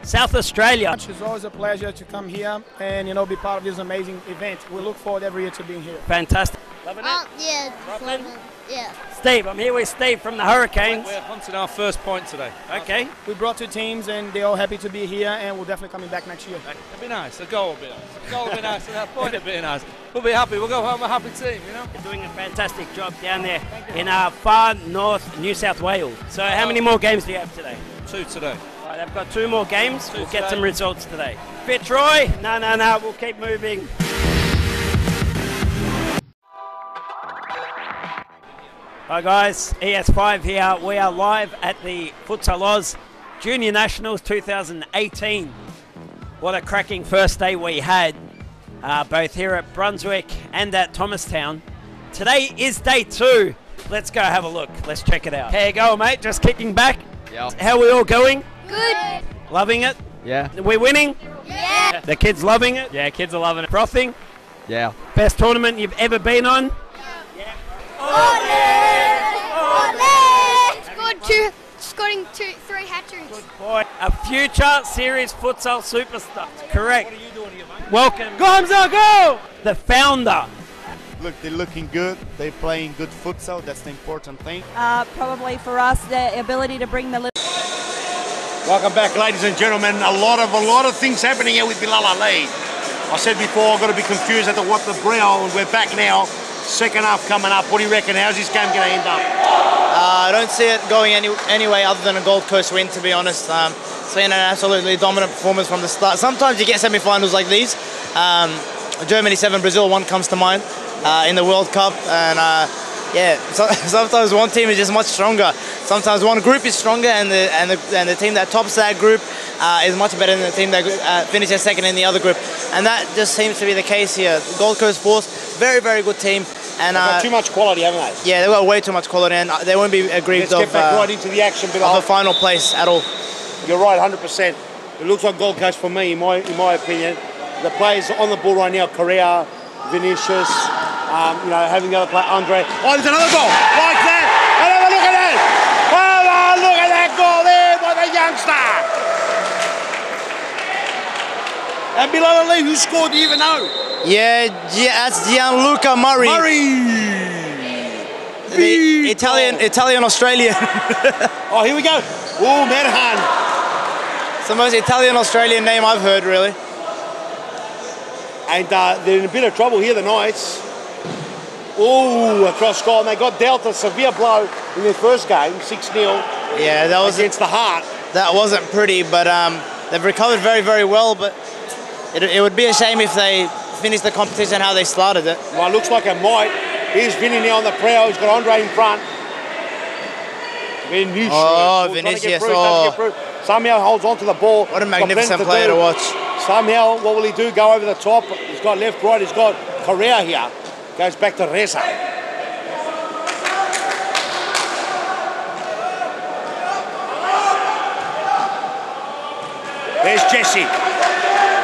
South Australia. It's always a pleasure to come here and be part of this amazing event. We look forward every year to being here. Fantastic. Loving it? Yeah, Robin? yeah. Steve, I'm here with Steve from the Hurricanes. We're hunting our first point today. Okay. We brought 2 teams and they're all happy to be here and we're definitely coming back next year. It'd be nice. A goal would be nice. A goal would be nice and that point would be nice. We'll be happy. We'll go home a happy team, you know. You're doing a fantastic job down there in far north New South Wales. So how many more games do you have today? 2 today. All right, they've got 2 more games. We'll get today. some results today. Fitzroy? No, we'll keep moving. Hi guys, ES5 here. We are live at the Futsal Oz Junior Nationals 2018. What a cracking first day we had, both here at Brunswick and at Thomastown. Today is day 2. Let's go have a look. Let's check it out. How you going, mate? Just kicking back? Yeah. How are we all going? Good. Loving it? Yeah. We're winning? Yeah. The kids loving it? Yeah, kids are loving it. Frothing? Yeah. Best tournament you've ever been on? Scoring 3 hat-tricks. Boy. A future series futsal superstar. Correct. What are you doing here, mate? Welcome. Go, Hamza, go! The founder. Look, they're looking good. They're playing good futsal. That's the important thing. Probably for us, the ability to bring the little. Welcome back, ladies and gentlemen. A lot of things happening here with Bilal Ali. I said before, I've got to be confused as to what the brow, and we're back now. Second half coming up. What do you reckon? How's this game going to end up? I don't see it going any way other than a Gold Coast win, to be honest. It's been an absolutely dominant performance from the start. Sometimes you get semi-finals like these. Germany 7, Brazil 1 comes to mind in the World Cup, and yeah, sometimes one team is just much stronger. Sometimes one group is stronger, and the team that tops that group is much better than the team that finishes second in the other group, and that just seems to be the case here. Gold Coast Force, very good team, and they've got too much quality, haven't they? Yeah, they've got way too much quality, and they won't be aggrieved Let's get back right into the action, Bilal. of a final place at all. You're right, 100%. It looks like Gold Coast for me, in my opinion. The players on the ball right now, Correa, Vinicius, having the other player, Andre. Oh, there's another goal, like that. Have a look at that. Oh, look at that goal there by the youngster. And Bilal Ali, who scored, do you even know? Yeah, that's Gianluca Murray. The Italian-Australian. Oh, here we go. Oh, Merhan. It's the most Italian-Australian name I've heard, really. And they're in a bit of trouble here, the Knights. Oh, across goal. And they got dealt a severe blow in their first game, 6-0. Yeah, that was against the Heart. That wasn't pretty, but they've recovered very well. But it would be a shame if they finished the competition how they started it. Well, it looks like it might. Here's Vinny now on the prow. He's got Andre in front. Vinicius. Oh, Vinicius. Somehow holds on to the ball. What a magnificent player to watch. Somehow, what will he do? Go over the top. He's got left, right. He's got Correa here. Goes back to Reza. There's Jesse.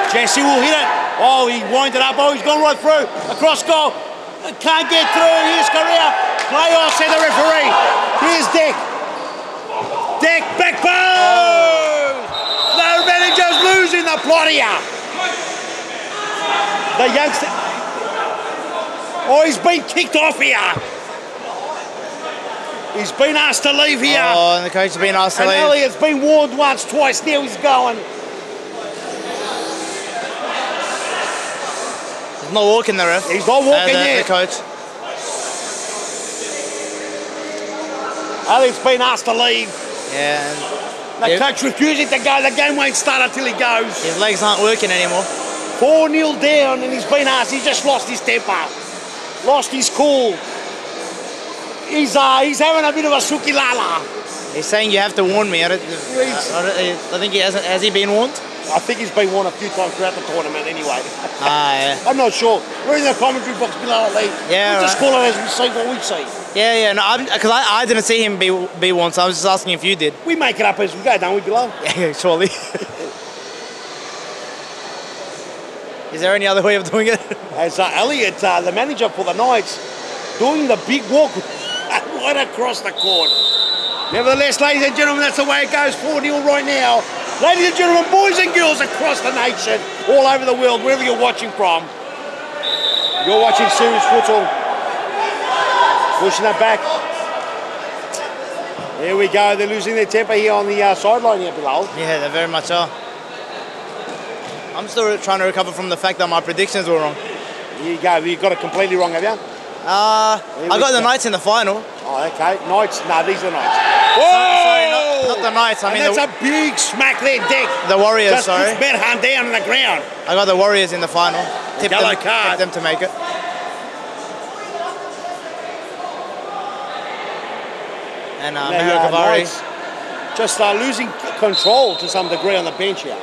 Jesse will hit it. Oh, he winded up. Oh, he's gone right through. Across goal. Can't get through. Here's Correa. Play off, said the referee. Here's Deck. Deck, back post! The manager's losing the plot here. The youngster. Oh, he's been kicked off here. He's been asked to leave here. Oh, and the coach has been asked to leave. And Elliott's been warned once, twice. Now he's going. He's not walking, the ref. He's not walking yet. The coach. Elliott's been asked to leave. Yeah. The coach refusing to go. The game won't start until he goes. His legs aren't working anymore. 4-0 down, and he's been asked. He's just lost his temper. Lost his cool. He's having a bit of a sukilala. He's saying you have to warn me. I think he hasn't. Has he been warned? I think he's been warned a few times throughout the tournament anyway. Yeah. I'm not sure. We're in the commentary box below Ali. Yeah, we just call it as we see what we see. Yeah. No, because I didn't see him be warned, so I was just asking if you did. We make it up as we go, don't we, Bilal? Yeah, surely. Is there any other way of doing it? As Elliott, the manager for the Knights, doing the big walk right across the court. Nevertheless, ladies and gentlemen, that's the way it goes. 4-0 right now. Ladies and gentlemen, boys and girls across the nation, all over the world, wherever you're watching from. You're watching Series Futsal. Pushing that back. There we go. They're losing their temper here on the sideline here, Bilal. Yeah, they very much are. I'm still trying to recover from the fact that my predictions were wrong. Here you go. You got it completely wrong, have you? I got the Knights in the final. Oh, okay. Knights. No, these are the Knights. Sorry, not the Knights. I mean, that's a big smack there, Dick. The Warriors, just sorry. Just Berhan down on the ground. I got the Warriors in the final. Tipped them to make it. And Mario Cavari. Just losing control to some degree on the bench here.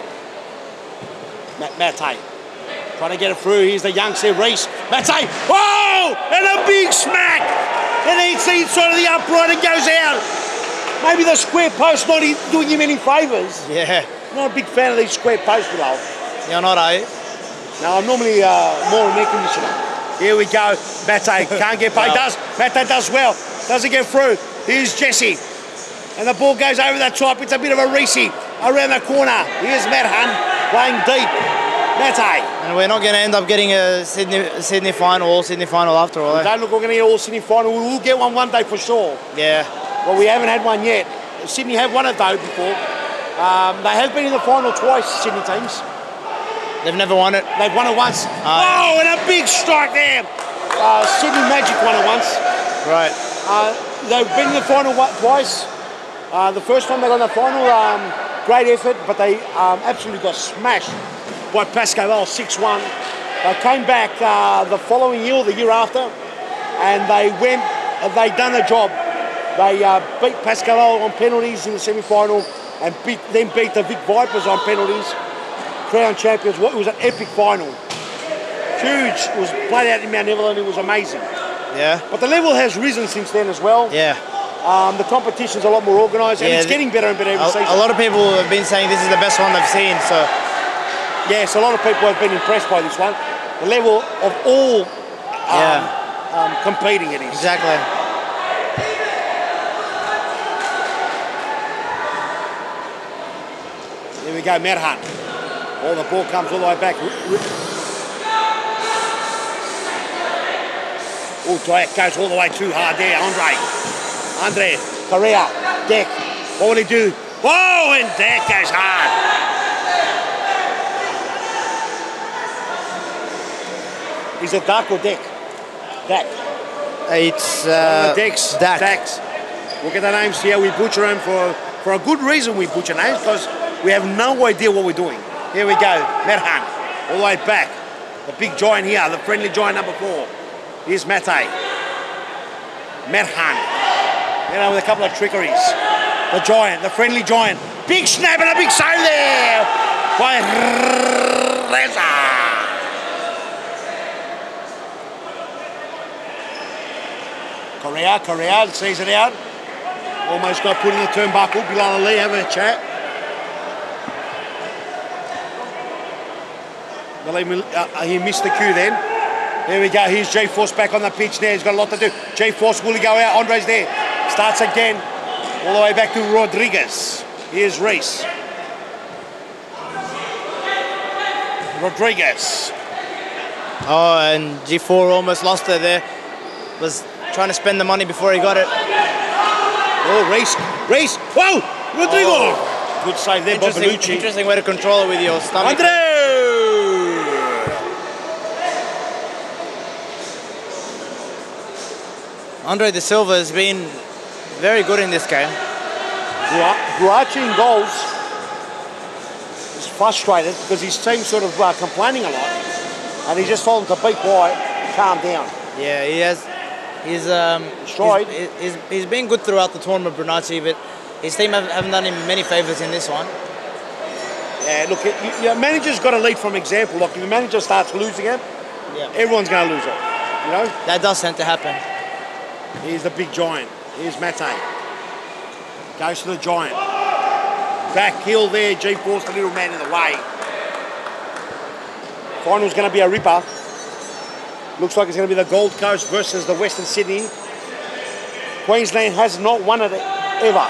Mate, trying to get it through. Here's the youngster, Reese. Mate, whoa! And a big smack! And he sees sort of the upright and goes out. Maybe the square post not doing him any favours. Yeah. Not a big fan of these square posts, Bilal. You're not, are you? No, I'm normally more an air conditioner. Here we go. Mate can't get by. Mate does well. Doesn't get through. Here's Jesse. And the ball goes over the top. It's a bit of a Reese. around the corner. Here's Matt Hunt playing deep. Mate. And we're not going to end up getting a Sydney final, all Sydney final after all. Don't look, we're going to get all Sydney final. We'll get one day for sure. Yeah. Well, we haven't had one yet. Sydney have won it though before. They have been in the final twice, Sydney teams. They've never won it? They've won it once. Oh, and a big strike there. Sydney Magic won it once. Right. They've been in the final twice. The first time they got in the final, great effort, but they absolutely got smashed by Pascal 6-1. They came back the following year or the year after, and they done the job. They beat Pascal on penalties in the semi-final and then beat the Vic Vipers on penalties. Crown champions. It was an epic final. Huge. It was played out in Mount Evelyn. It was amazing. Yeah. But the level has risen since then as well. Yeah. The competition's a lot more organised, and it's getting better and better every season. A lot of people have been saying this is the best one they've seen. So. Yes, a lot of people have been impressed by this one. The level of all competing it is. Exactly. There we go, Matt Hunt. Oh, the ball comes all the way back. Oh, that goes all the way too hard there, Andre, Correa, Deck. What will he do? Whoa, and Deck goes hard. Is it Duck or Deck? Dak. It's Decks. Dak. Dacks. Look at the names here. We butcher them for a good reason. We butcher names because we have no idea what we're doing. Here we go. Matt Hunt, all the way back. The big giant here, the friendly giant number 4. Here's Mate. Matt Hunt. You know, with a couple of trickeries. The giant, the friendly giant. Big snap and a big save there by Reza. Correa sees it out. Almost got put in the turnbuckle. Bilal Ali having a chat. He missed the cue then. There we go. Here's J Force back on the pitch there. He's got a lot to do. J Force, will he go out? Andre's there. Starts again. All the way back to Rodriguez. Here's Reese. Rodriguez. Oh, and G4 almost lost it there. Was trying to spend the money before he got it. Oh, Reese. Whoa! Rodrigo. Oh. Good save there by Bellucci. Interesting way to control it with your stomach. Andre De Silva has been very good in this game. Guarachi in goals is frustrated because his team's sort of complaining a lot, and he just told them to be quiet, calm down. Yeah, he has. He's been good throughout the tournament, Brunacci, but his team haven't done him many favours in this one. Yeah, look, your manager's got to lead from example. Look, if the manager starts losing it, everyone's going to lose it. You know? That does tend to happen. Here's the big giant. Here's Mate. Goes to the giant. Back heel there. G-Force, the little man in the way. Final's going to be a ripper. Looks like it's going to be the Gold Coast versus the Western Sydney. Queensland has not won it ever.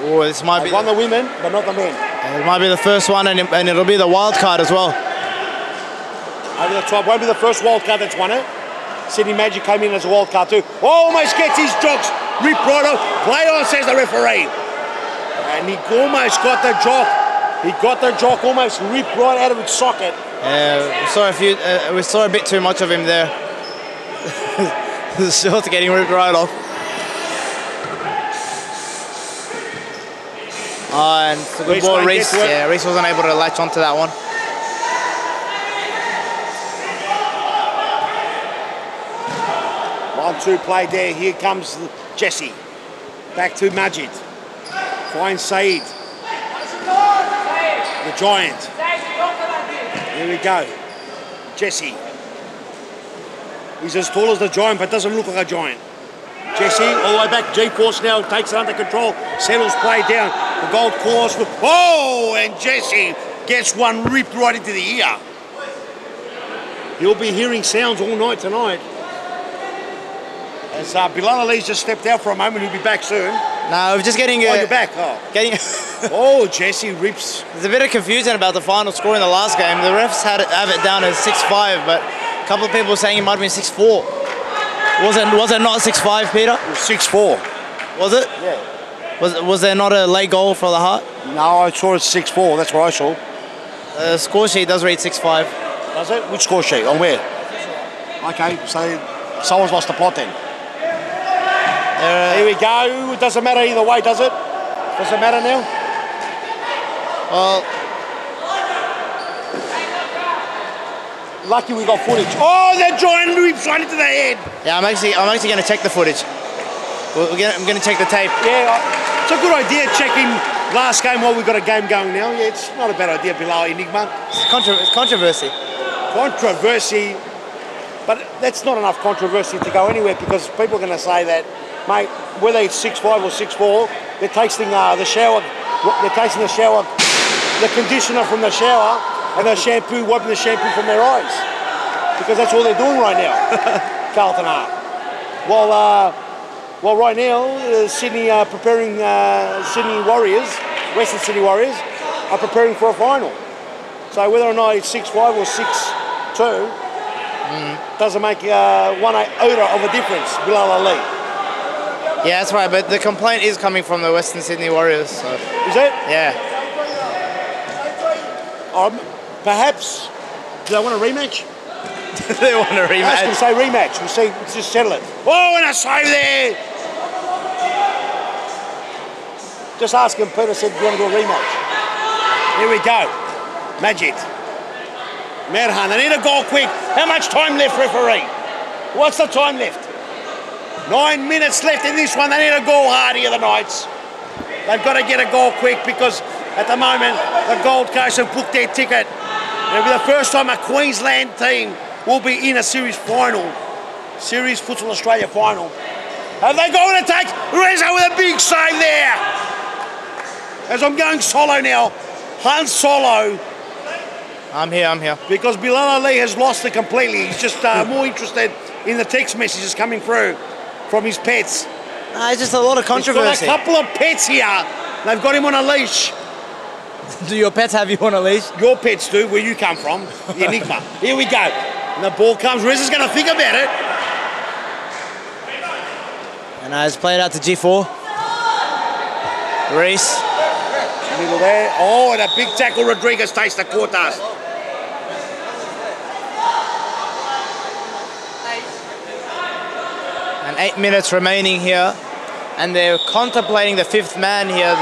Oh, this might be. Won the women, but not the men. It might be the first one, and it'll be the wild card as well. Over the top, won't be the first wild card that's won it. Sydney Magic came in as a wild card too. Almost gets his jocks ripped right off. Play on, says the referee. And he almost got the jock. He got the jock almost ripped right out of its socket. Yeah, we saw a bit too much of him there. The short's getting ripped right off. And it's a good ball, Reese. Yeah, Reese wasn't able to latch onto that one. One-two play there. Here comes Jesse. Back to Majid. Finds Saeed. The giant. Here we go. Jesse. He's as tall as the giant, but doesn't look like a giant. Jesse, all the way back. G-Force now takes it under control. Settles play down. The Gold Course. Oh, and Jesse gets one ripped right into the ear. He'll be hearing sounds all night tonight. As Bilal Ali's just stepped out for a moment, he'll be back soon. No, we're just getting... Oh, you're back. Oh, oh, Jesse rips. There's a bit of confusion about the final score in the last game. The refs have it down as 6-5, but a couple of people were saying it might have been 6-4. Was it not 6-5, Peter? It was 6-4. Was it? Yeah. Was there not a late goal for the Heart? No, I saw it 6-4. That's what I saw. The score sheet does read 6-5. Does it? Which score sheet? On where? Okay, so someone's lost the plot then. Here we go. It doesn't matter either way, does it? Does it matter now? Well, lucky we got footage. Oh, that giant whips right into the head. Yeah, I'm actually going to check the footage. I'm going to check the tape. Yeah, it's a good idea checking last game while we've got a game going now. Yeah, it's not a bad idea, Bilal Enigma. It's controversy. Controversy, but that's not enough controversy to go anywhere because people are going to say that, mate, whether it's 6-5 or 6-4, they're tasting the shower, the conditioner from the shower and the shampoo, wiping the shampoo from their eyes. Because that's all they're doing right now, Carlton are. Well, right now, Sydney are preparing, Sydney Warriors, Western Sydney Warriors, are preparing for a final. So whether or not it's 6-5 or 6-2, doesn't make one iota of a difference, Bilal Ali. Yeah, that's right, but the complaint is coming from the Western Sydney Warriors. So. Is it? Yeah. Perhaps, do they want a rematch? They want a rematch. I was going to say rematch. We'll see, let's just settle it. Oh, and a save there! Just ask him, Peter said, do you want to do a rematch? Here we go. Majid. Merhan, they need a goal quick. How much time left, referee? What's the time left? 9 minutes left in this one. They need a goal hard here, the Knights. They've got to get a goal quick because at the moment the Gold Coast have booked their ticket. It'll be the first time a Queensland team will be in a series final. Series Futsal Australia final. Have they got an attack? Reza with a big save there. As I'm going solo now. Han Solo. I'm here. Because Bilal Ali has lost it completely. He's just more interested in the text messages coming through from his pets. It's just a lot of controversy. He's got a couple of pets here. They've got him on a leash. Do your pets have you on a leash? Your pets do, where you come from. The Enigma. Here we go. And the ball comes. Reza's going to think about it. And it's played out to G4. Reese. Middle there. Oh, and a big tackle. Rodriguez takes the quarters. And 8 minutes remaining here. And they're contemplating the fifth man here.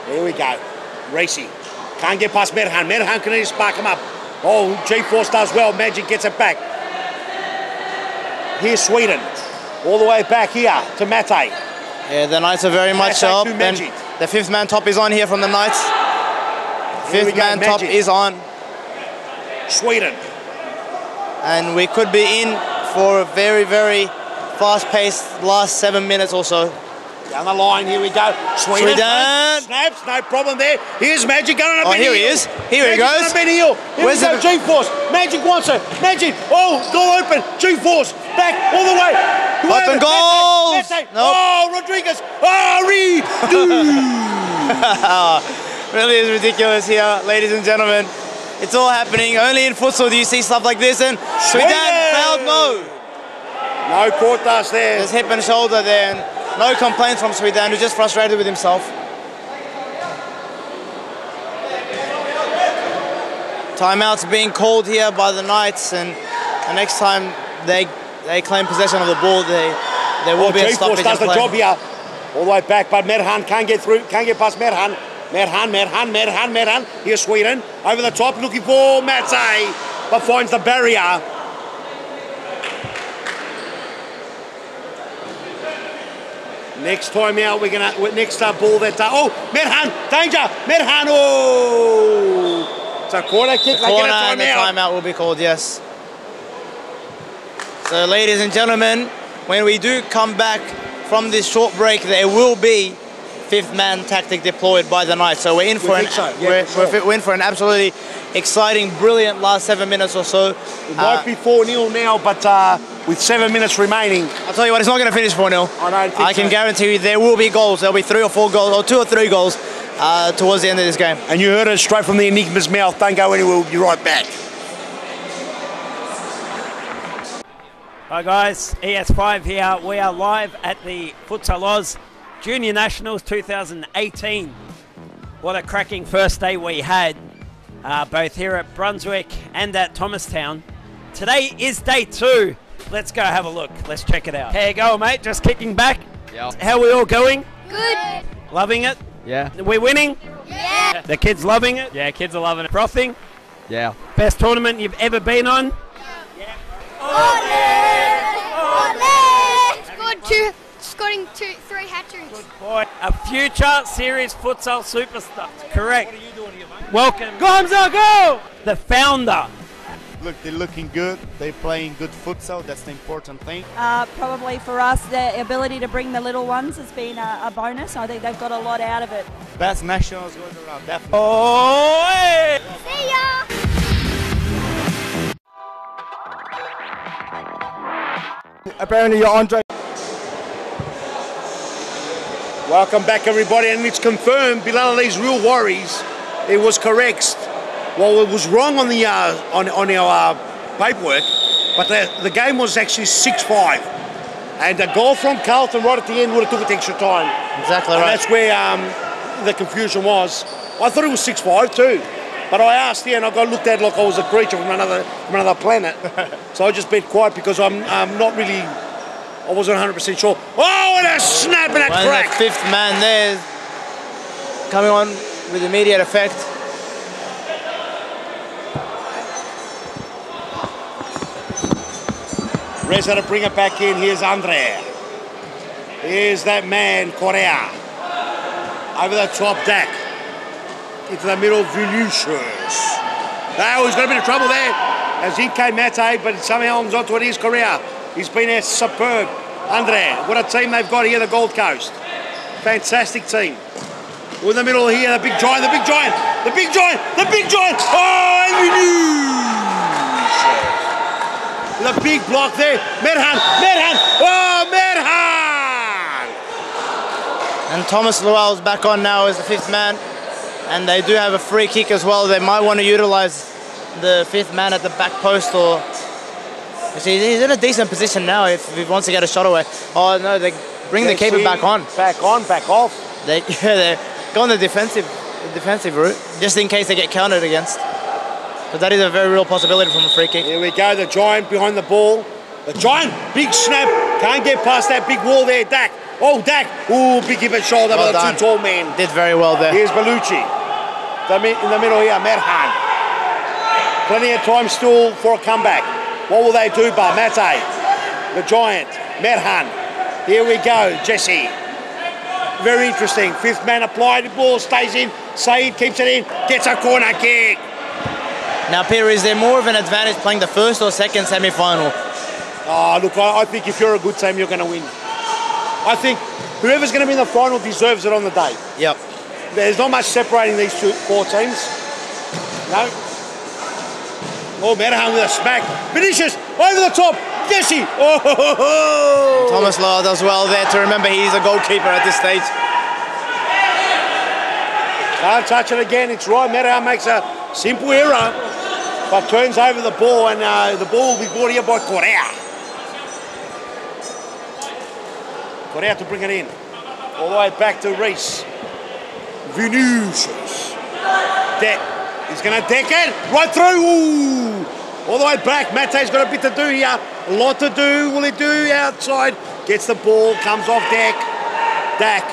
Here we go. Racy. Can't get past Merhan. Merhan can just spark him up. Oh, G-Force does well. Magic gets it back. Here's Sweden. All the way back here to Mate. Yeah, the Knights are very much up. And the fifth man top is on here from the Knights. Fifth man top is on. Sweden. And we could be in for a very, very fast-paced last 7 minutes or so. Down the line, here we go. Sweden. Snaps, no problem there. Here's Magic going on a here he is. Here he goes. Here we go, G-Force. Magic wants it. Magic. Oh, goal open. G-Force. Back all the way. Open goal. Nope. Oh, Rodriguez. Oh, Really is ridiculous here, ladies and gentlemen. It's all happening. Only in futsal do you see stuff like this. And Sweden fouled no. No quarters there. There's hip and shoulder there. And no complaints from Sweden, who's just frustrated with himself. Timeout's being called here by the Knights, and the next time they claim possession of the ball, there will be a stoppage. Does the job here. All the way back, but Merhan can't get through, can't get past Merhan. Merhan. Here's Sweden. Over the top, looking for Mate, but finds the barrier. Next time out, we're gonna next ball that. Oh, Merhan, danger! Merhan, oh! It's a corner kick. Corner and the timeout will be called. Yes. So, ladies and gentlemen, when we do come back from this short break, there will be fifth man tactic deployed by the Knights. So we're in for we're in for an absolutely exciting, brilliant last 7 minutes or so. It might be 4-0 now, but with 7 minutes remaining. I'll tell you what, it's not going to finish 4-0. I can so. guarantee you there will be goals. There'll be 3 or 4 goals, or 2 or 3 goals towards the end of this game. And you heard it straight from the Enigma's mouth. Don't go anywhere, we'll be right back. Hi guys, ES5 here. We are live at the Futsal Oz Junior Nationals 2018. What a cracking first day we had, both here at Brunswick and at Thomastown. Today is day 2. Let's go have a look. Let's check it out. How you going, mate? Just kicking back? Yeah. How are we all going? Good. Loving it? Yeah. Are we winning? Yeah. The kids loving it? Yeah, kids are loving it. Frothing? Yeah. Best tournament you've ever been on? Scoring 3 hat-tricks. Boy, a future series futsal superstar. Correct. What are you doing here, mate? Welcome. Go, Hamza, go! The founder. Look, they're looking good. They're playing good futsal. That's the important thing. Probably for us, the ability to bring the little ones has been a bonus. I think they've got a lot out of it. Best nationals going around, definitely. Oh, hey! See ya! Apparently, you're Andre. Welcome back, everybody, and it's confirmed. Bilal Ali's real worries. It was correct. Well, it was wrong on the on our paperwork, but the game was actually 6-5, and a goal from CARLTON right at the end would have took it to extra time. Exactly and right. That's where the confusion was. I thought it was 6-5 too, but I asked here, and I got looked at like I was a creature from another planet. So I just been quiet because I'm not really. I wasn't 100% sure. Oh, and a snap and a crack! That 5th man there coming on with immediate effect. Reza to bring it back in. Here's Andre. Here's that man, Correa. Over the top, Dak. Into the middle, Vinicius. Oh, he's got a bit of trouble there. As in came Mate, but somehow hangs on to it. Here's Correa. He's been there superb. Andre, what a team they've got here, the Gold Coast. Fantastic team. We're in the middle here, the big giant, the big giant, the big giant, the big giant. Oh, and Vinicius. The big block there. Merhan. Oh, Merhan. And Thomas Lual's back on now as the 5th man. And they do have a free kick as well. They might want to utilize the 5th man at the back post, or he's in a decent position now if he wants to get a shot away. Oh no, they bring the keeper back on. Back on, back off. They're going the defensive route, just in case they get countered against. But that is a very real possibility from a free kick. Here we go, the giant behind the ball. The giant, big snap, can't get past that big wall there, Dak. Oh, Dak, ooh, big hip and shoulder by the 2 tall men. Did very well there. Here's Bellucci. In the middle here, Merhan. Plenty of time still for a comeback. What will they do, Bar? Mate, the giant, Merhan. Here we go, Jesse. Very interesting. 5th man applied, the ball stays in. Saeed keeps it in, gets a corner kick. Now, Peter, is there more of an advantage playing the 1st or 2nd semi-final? Oh, look, I think if you're a good team, you're going to win. I think whoever's going to be in the final deserves it on the day. Yep. There's not much separating these 4 teams. No. Oh, Merhan with a smack. Vinicius over the top. Jesse. Oh. Thomas Law does well there to remember he's a goalkeeper at this stage. Can't touch it again. It's right. Merhan makes a simple error, but turns over the ball, and the ball will be brought here by Correa. Correa to bring it in. All the way back to Reese. Vinicius. He's going to deck it. Right through. Ooh. All the way back. Mate's got a bit to do here. A lot to do. Will he do? Outside. Gets the ball. Comes off deck. Dak.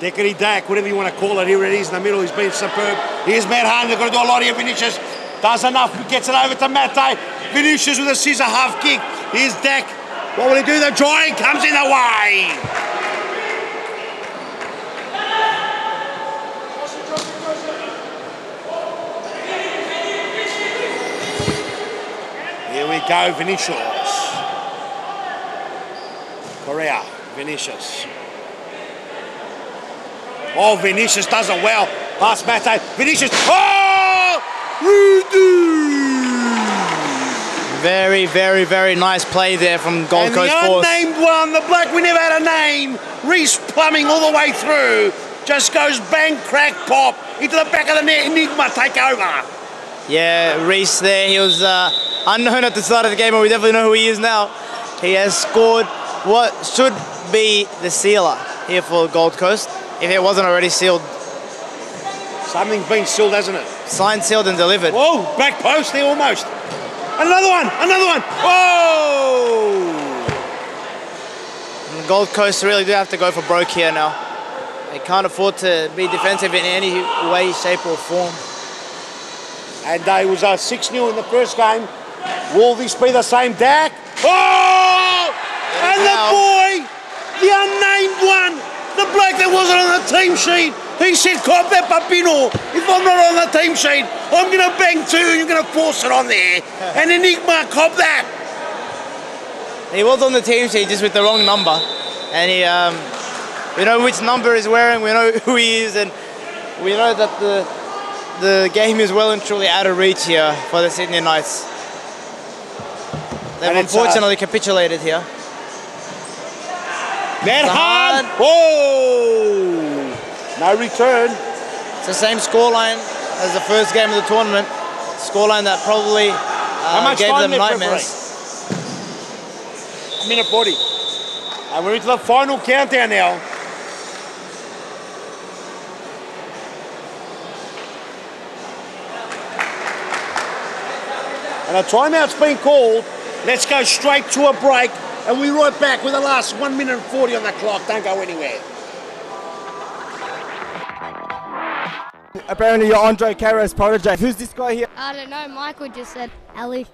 Deckety Dak. Whatever you want to call it. Here it is in the middle. He's been superb. Here's Merhan. They've got to do a lot here. Vinicius does enough. Gets it over to Mate. Vinicius with a scissor half kick. Here's Dak. What will he do? The giant comes in the way. Here we go, Vinicius. Correa, Vinicius. Oh, Vinicius does it well. Pass Mate. Vinicius. Oh! Rudy! Very, very, very nice play there from Gold And Coast the Force. unnamed one, the bloke we never had a name, Reese plumbing all the way through, just goes bang, crack, pop, into the back of the net, Enigma take over. Yeah, Reese there, he was unknown at the start of the game, but we definitely know who he is now. He has scored what should be the sealer here for Gold Coast, if it wasn't already sealed. Something's been sealed, hasn't it? Signed, sealed and delivered. Whoa, back post there almost. Another one, another one. Whoa! And Gold Coast really do have to go for broke here now. They can't afford to be defensive in any way, shape or form. And it was 6-0 in the first game. Will this be the same, Dak? Oh! And the boy, the unnamed one, the bloke that wasn't on the team sheet, he said, "Cop that papino. If I'm not on the team sheet, I'm going to bang two and you're going to force it on there." And Enigma, cop that. He was on the team sheet just with the wrong number. And he, we know which number he's wearing, we know who he is, and we know that the game is well and truly out of reach here for the Sydney Knights. They've unfortunately capitulated here. Merhan! Oh! No return. It's the same scoreline as the first game of the tournament. Scoreline that probably gave them nightmares. A minute 40. And we're into the final countdown now. And a timeout's been called. Let's go straight to a break. And we're right back with the last 1 minute and 40 on the clock. Don't go anywhere. Apparently you're Andre Caro's protege. Who's this guy here? I don't know. Michael just said Ali.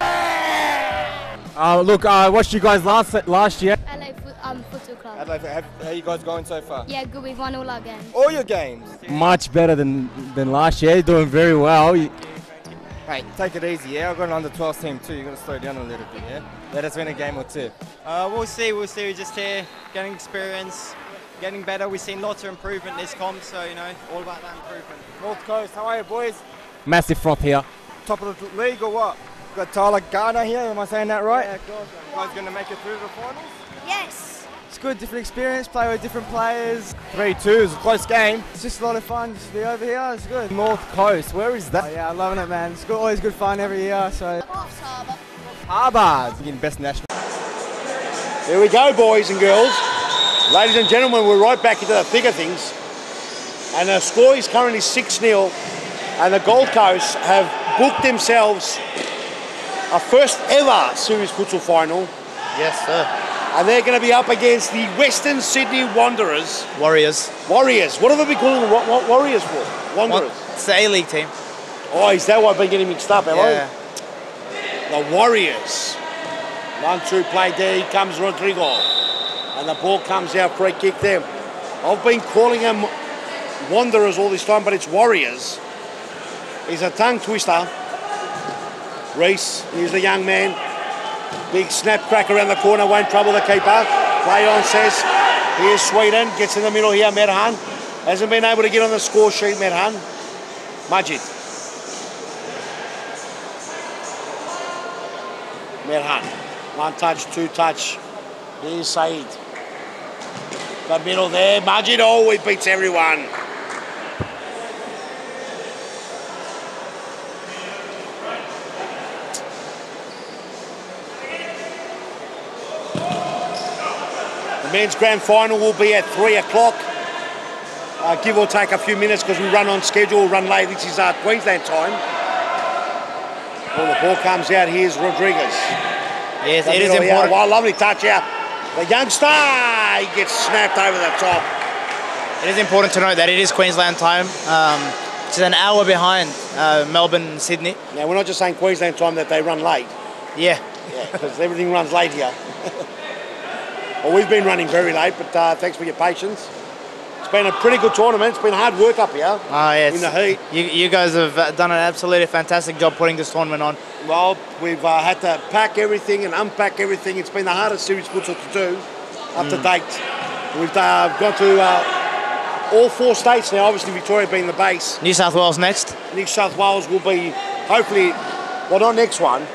Look, I watched you guys last year. LA Futsal Club. How you guys going so far? Yeah, good. We've won all our games. All your games? Much better than last year. You're doing very well. Hey, take it easy, yeah? I've got an under-12 team too. You've got to slow down a little bit, yeah? Let us win a game or two. We'll see. We're just here, getting experience, getting better. We've seen lots of improvement this comp, so, you know, all about that improvement. North Coast, how are you, boys? Massive front here. Top of the league or what? Got Tyler Garner here, am I saying that right? Yeah, of course. You guys going to make it through the finals? Yes. It's good, different experience, play with different players. 3-2 is a close game. It's just a lot of fun just to be over here, it's good. North Coast, where is that? Oh, yeah, I'm loving it, man. It's good, always good fun every year, so. Harbour, getting best national. Here we go, boys and girls. Ladies and gentlemen, we're right back into the thick of things. And the score is currently 6-0. And the Gold Coast have booked themselves a first ever series futsal final. Yes, sir. And they're going to be up against the Western Sydney Wanderers. Warriors. Warriors. What have they been calling them? Warriors for? Wanderers. It's the A-League team. Oh, is that why I've been getting mixed up, hello? Yeah. The Warriors. 1-2 play there, here comes Rodrigo. And the ball comes out, free kick there. I've been calling them Wanderers all this time, but it's Warriors. He's a tongue twister. Reese, here's the young man. Big snap crack around the corner, won't trouble the keeper. Play on, says. Here's Sweden, gets in the middle here, Medhan. Hasn't been able to get on the score sheet, Medhan. Majid. Medhan. 1 touch, 2 touch. Here's Saeed. The middle there, Majid. Oh, he beats everyone. The men's grand final will be at 3 o'clock. Give or take a few minutes because we run on schedule, run late. This is Queensland time. Well, the ball comes out. Here's Rodriguez. Yes, it is important. Wow, lovely touch out. The youngster, he gets snapped over the top. It is important to note that it is Queensland time, which is an hour behind Melbourne and Sydney. Now, we're not just saying Queensland time that they run late. Yeah. Yeah, because everything runs late here. Well, we've been running very late, but thanks for your patience. It's been a pretty good tournament. It's been hard work up here in the heat. You guys have done an absolutely fantastic job putting this tournament on. Well, we've had to pack everything and unpack everything. It's been the hardest series futsal to do up to date. We've gone to all 4 states now, obviously Victoria being the base. New South Wales next. New South Wales will be, hopefully, well, not next one,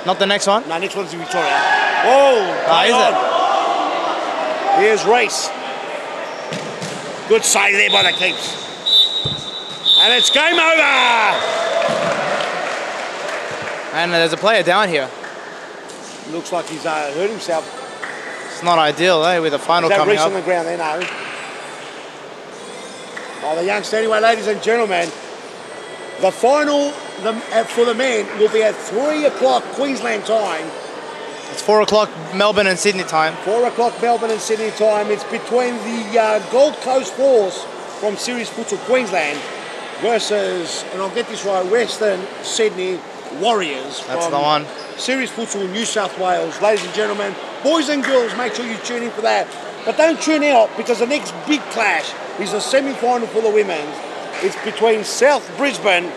Not the next one? No, next one's in Victoria. Oh, is it? Here's Race. Good save there by the Keeps. And it's game over! And there's a player down here. Looks like he's hurt himself. It's not ideal, with the final Is that coming Reece up. on the ground there? No. Oh, the youngster. Anyway, ladies and gentlemen, the final for the men will be at 3 o'clock Queensland time. It's 4 o'clock Melbourne and Sydney time. 4 o'clock Melbourne and Sydney time. It's between the Gold Coast Force from Series Futsal Queensland versus, and I'll get this right, Western Sydney Warriors. That's from the one. Series Futsal New South Wales. Ladies and gentlemen, boys and girls, make sure you tune in for that. But don't tune out, because the next big clash is the semi-final for the women. It's between South Brisbane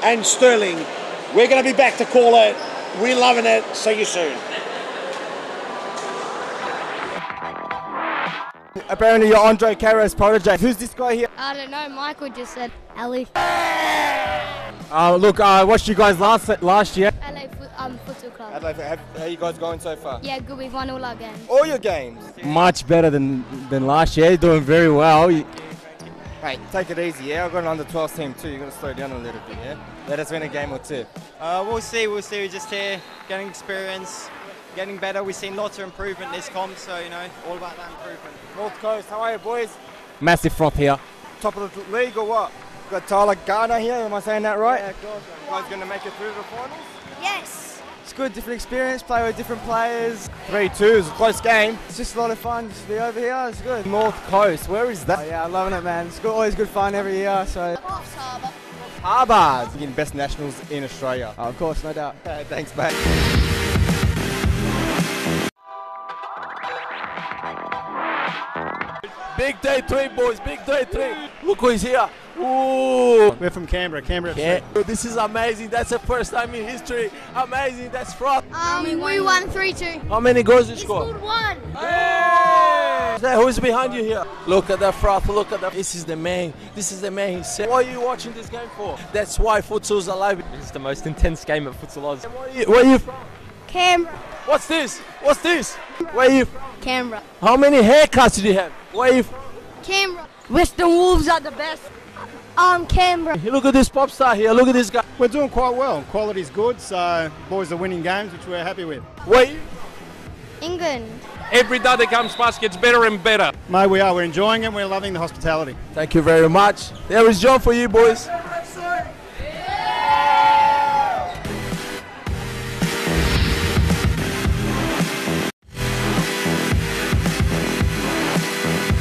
and Stirling. We're going to be back to call it. We're loving it. See you soon. Apparently you're Andre Caro's protege. Who's this guy here? I don't know. Michael just said Ali. Look, I watched you guys last year. LA Futsal Club. Adelaide, how are you guys going so far? Yeah, good. We've won all our games. All your games? Much better than last year. You're doing very well. Hey, take it easy, yeah? I've got an under-12 team too. You've got to slow down a little bit, yeah? Let us win a game or two. We'll see. We're just here, getting experience, getting better. We've seen lots of improvement this comp, so, all about that improvement. North Coast, how are you, boys? Massive froth here. Top of the league or what? Got Tyler Garner here, am I saying that right? Yeah, of course. You guys going to make it through the finals? Yes. It's good, different experience, play with different players. 3-2 is a close game. It's just a lot of fun just to be over here, it's good. North Coast, where is that? Oh, yeah, I'm loving it, man. It's always good fun every year, so. Harbour. Getting best nationals in Australia. Oh, of course, no doubt. Thanks, mate. Big day 3, boys. Big day 3. Look who is here. Ooh. We're from Canberra. Canberra. This is amazing. That's the first time in history. Amazing. That's froth. We won 3-2. How many goals you scored? Scored 1. Who's behind you here? Look at that froth. Look at that. This is the man. This is the man. What are you watching this game for? That's why futsal's alive. This is the most intense game at Futsal Oz. Where are you from? Canberra. What's this? What's this? Where are you from? Canberra. How many haircuts did you have? Where are you from? Canberra. Western Wolves are the best. Canberra. Look at this pop star here. Look at this guy. We're doing quite well. Quality's good, so boys are winning games, which we're happy with. Where are you? England. Every day that comes past gets better and better. Mate, we are. We're enjoying it. We're loving the hospitality. Thank you very much. There is John for you, boys.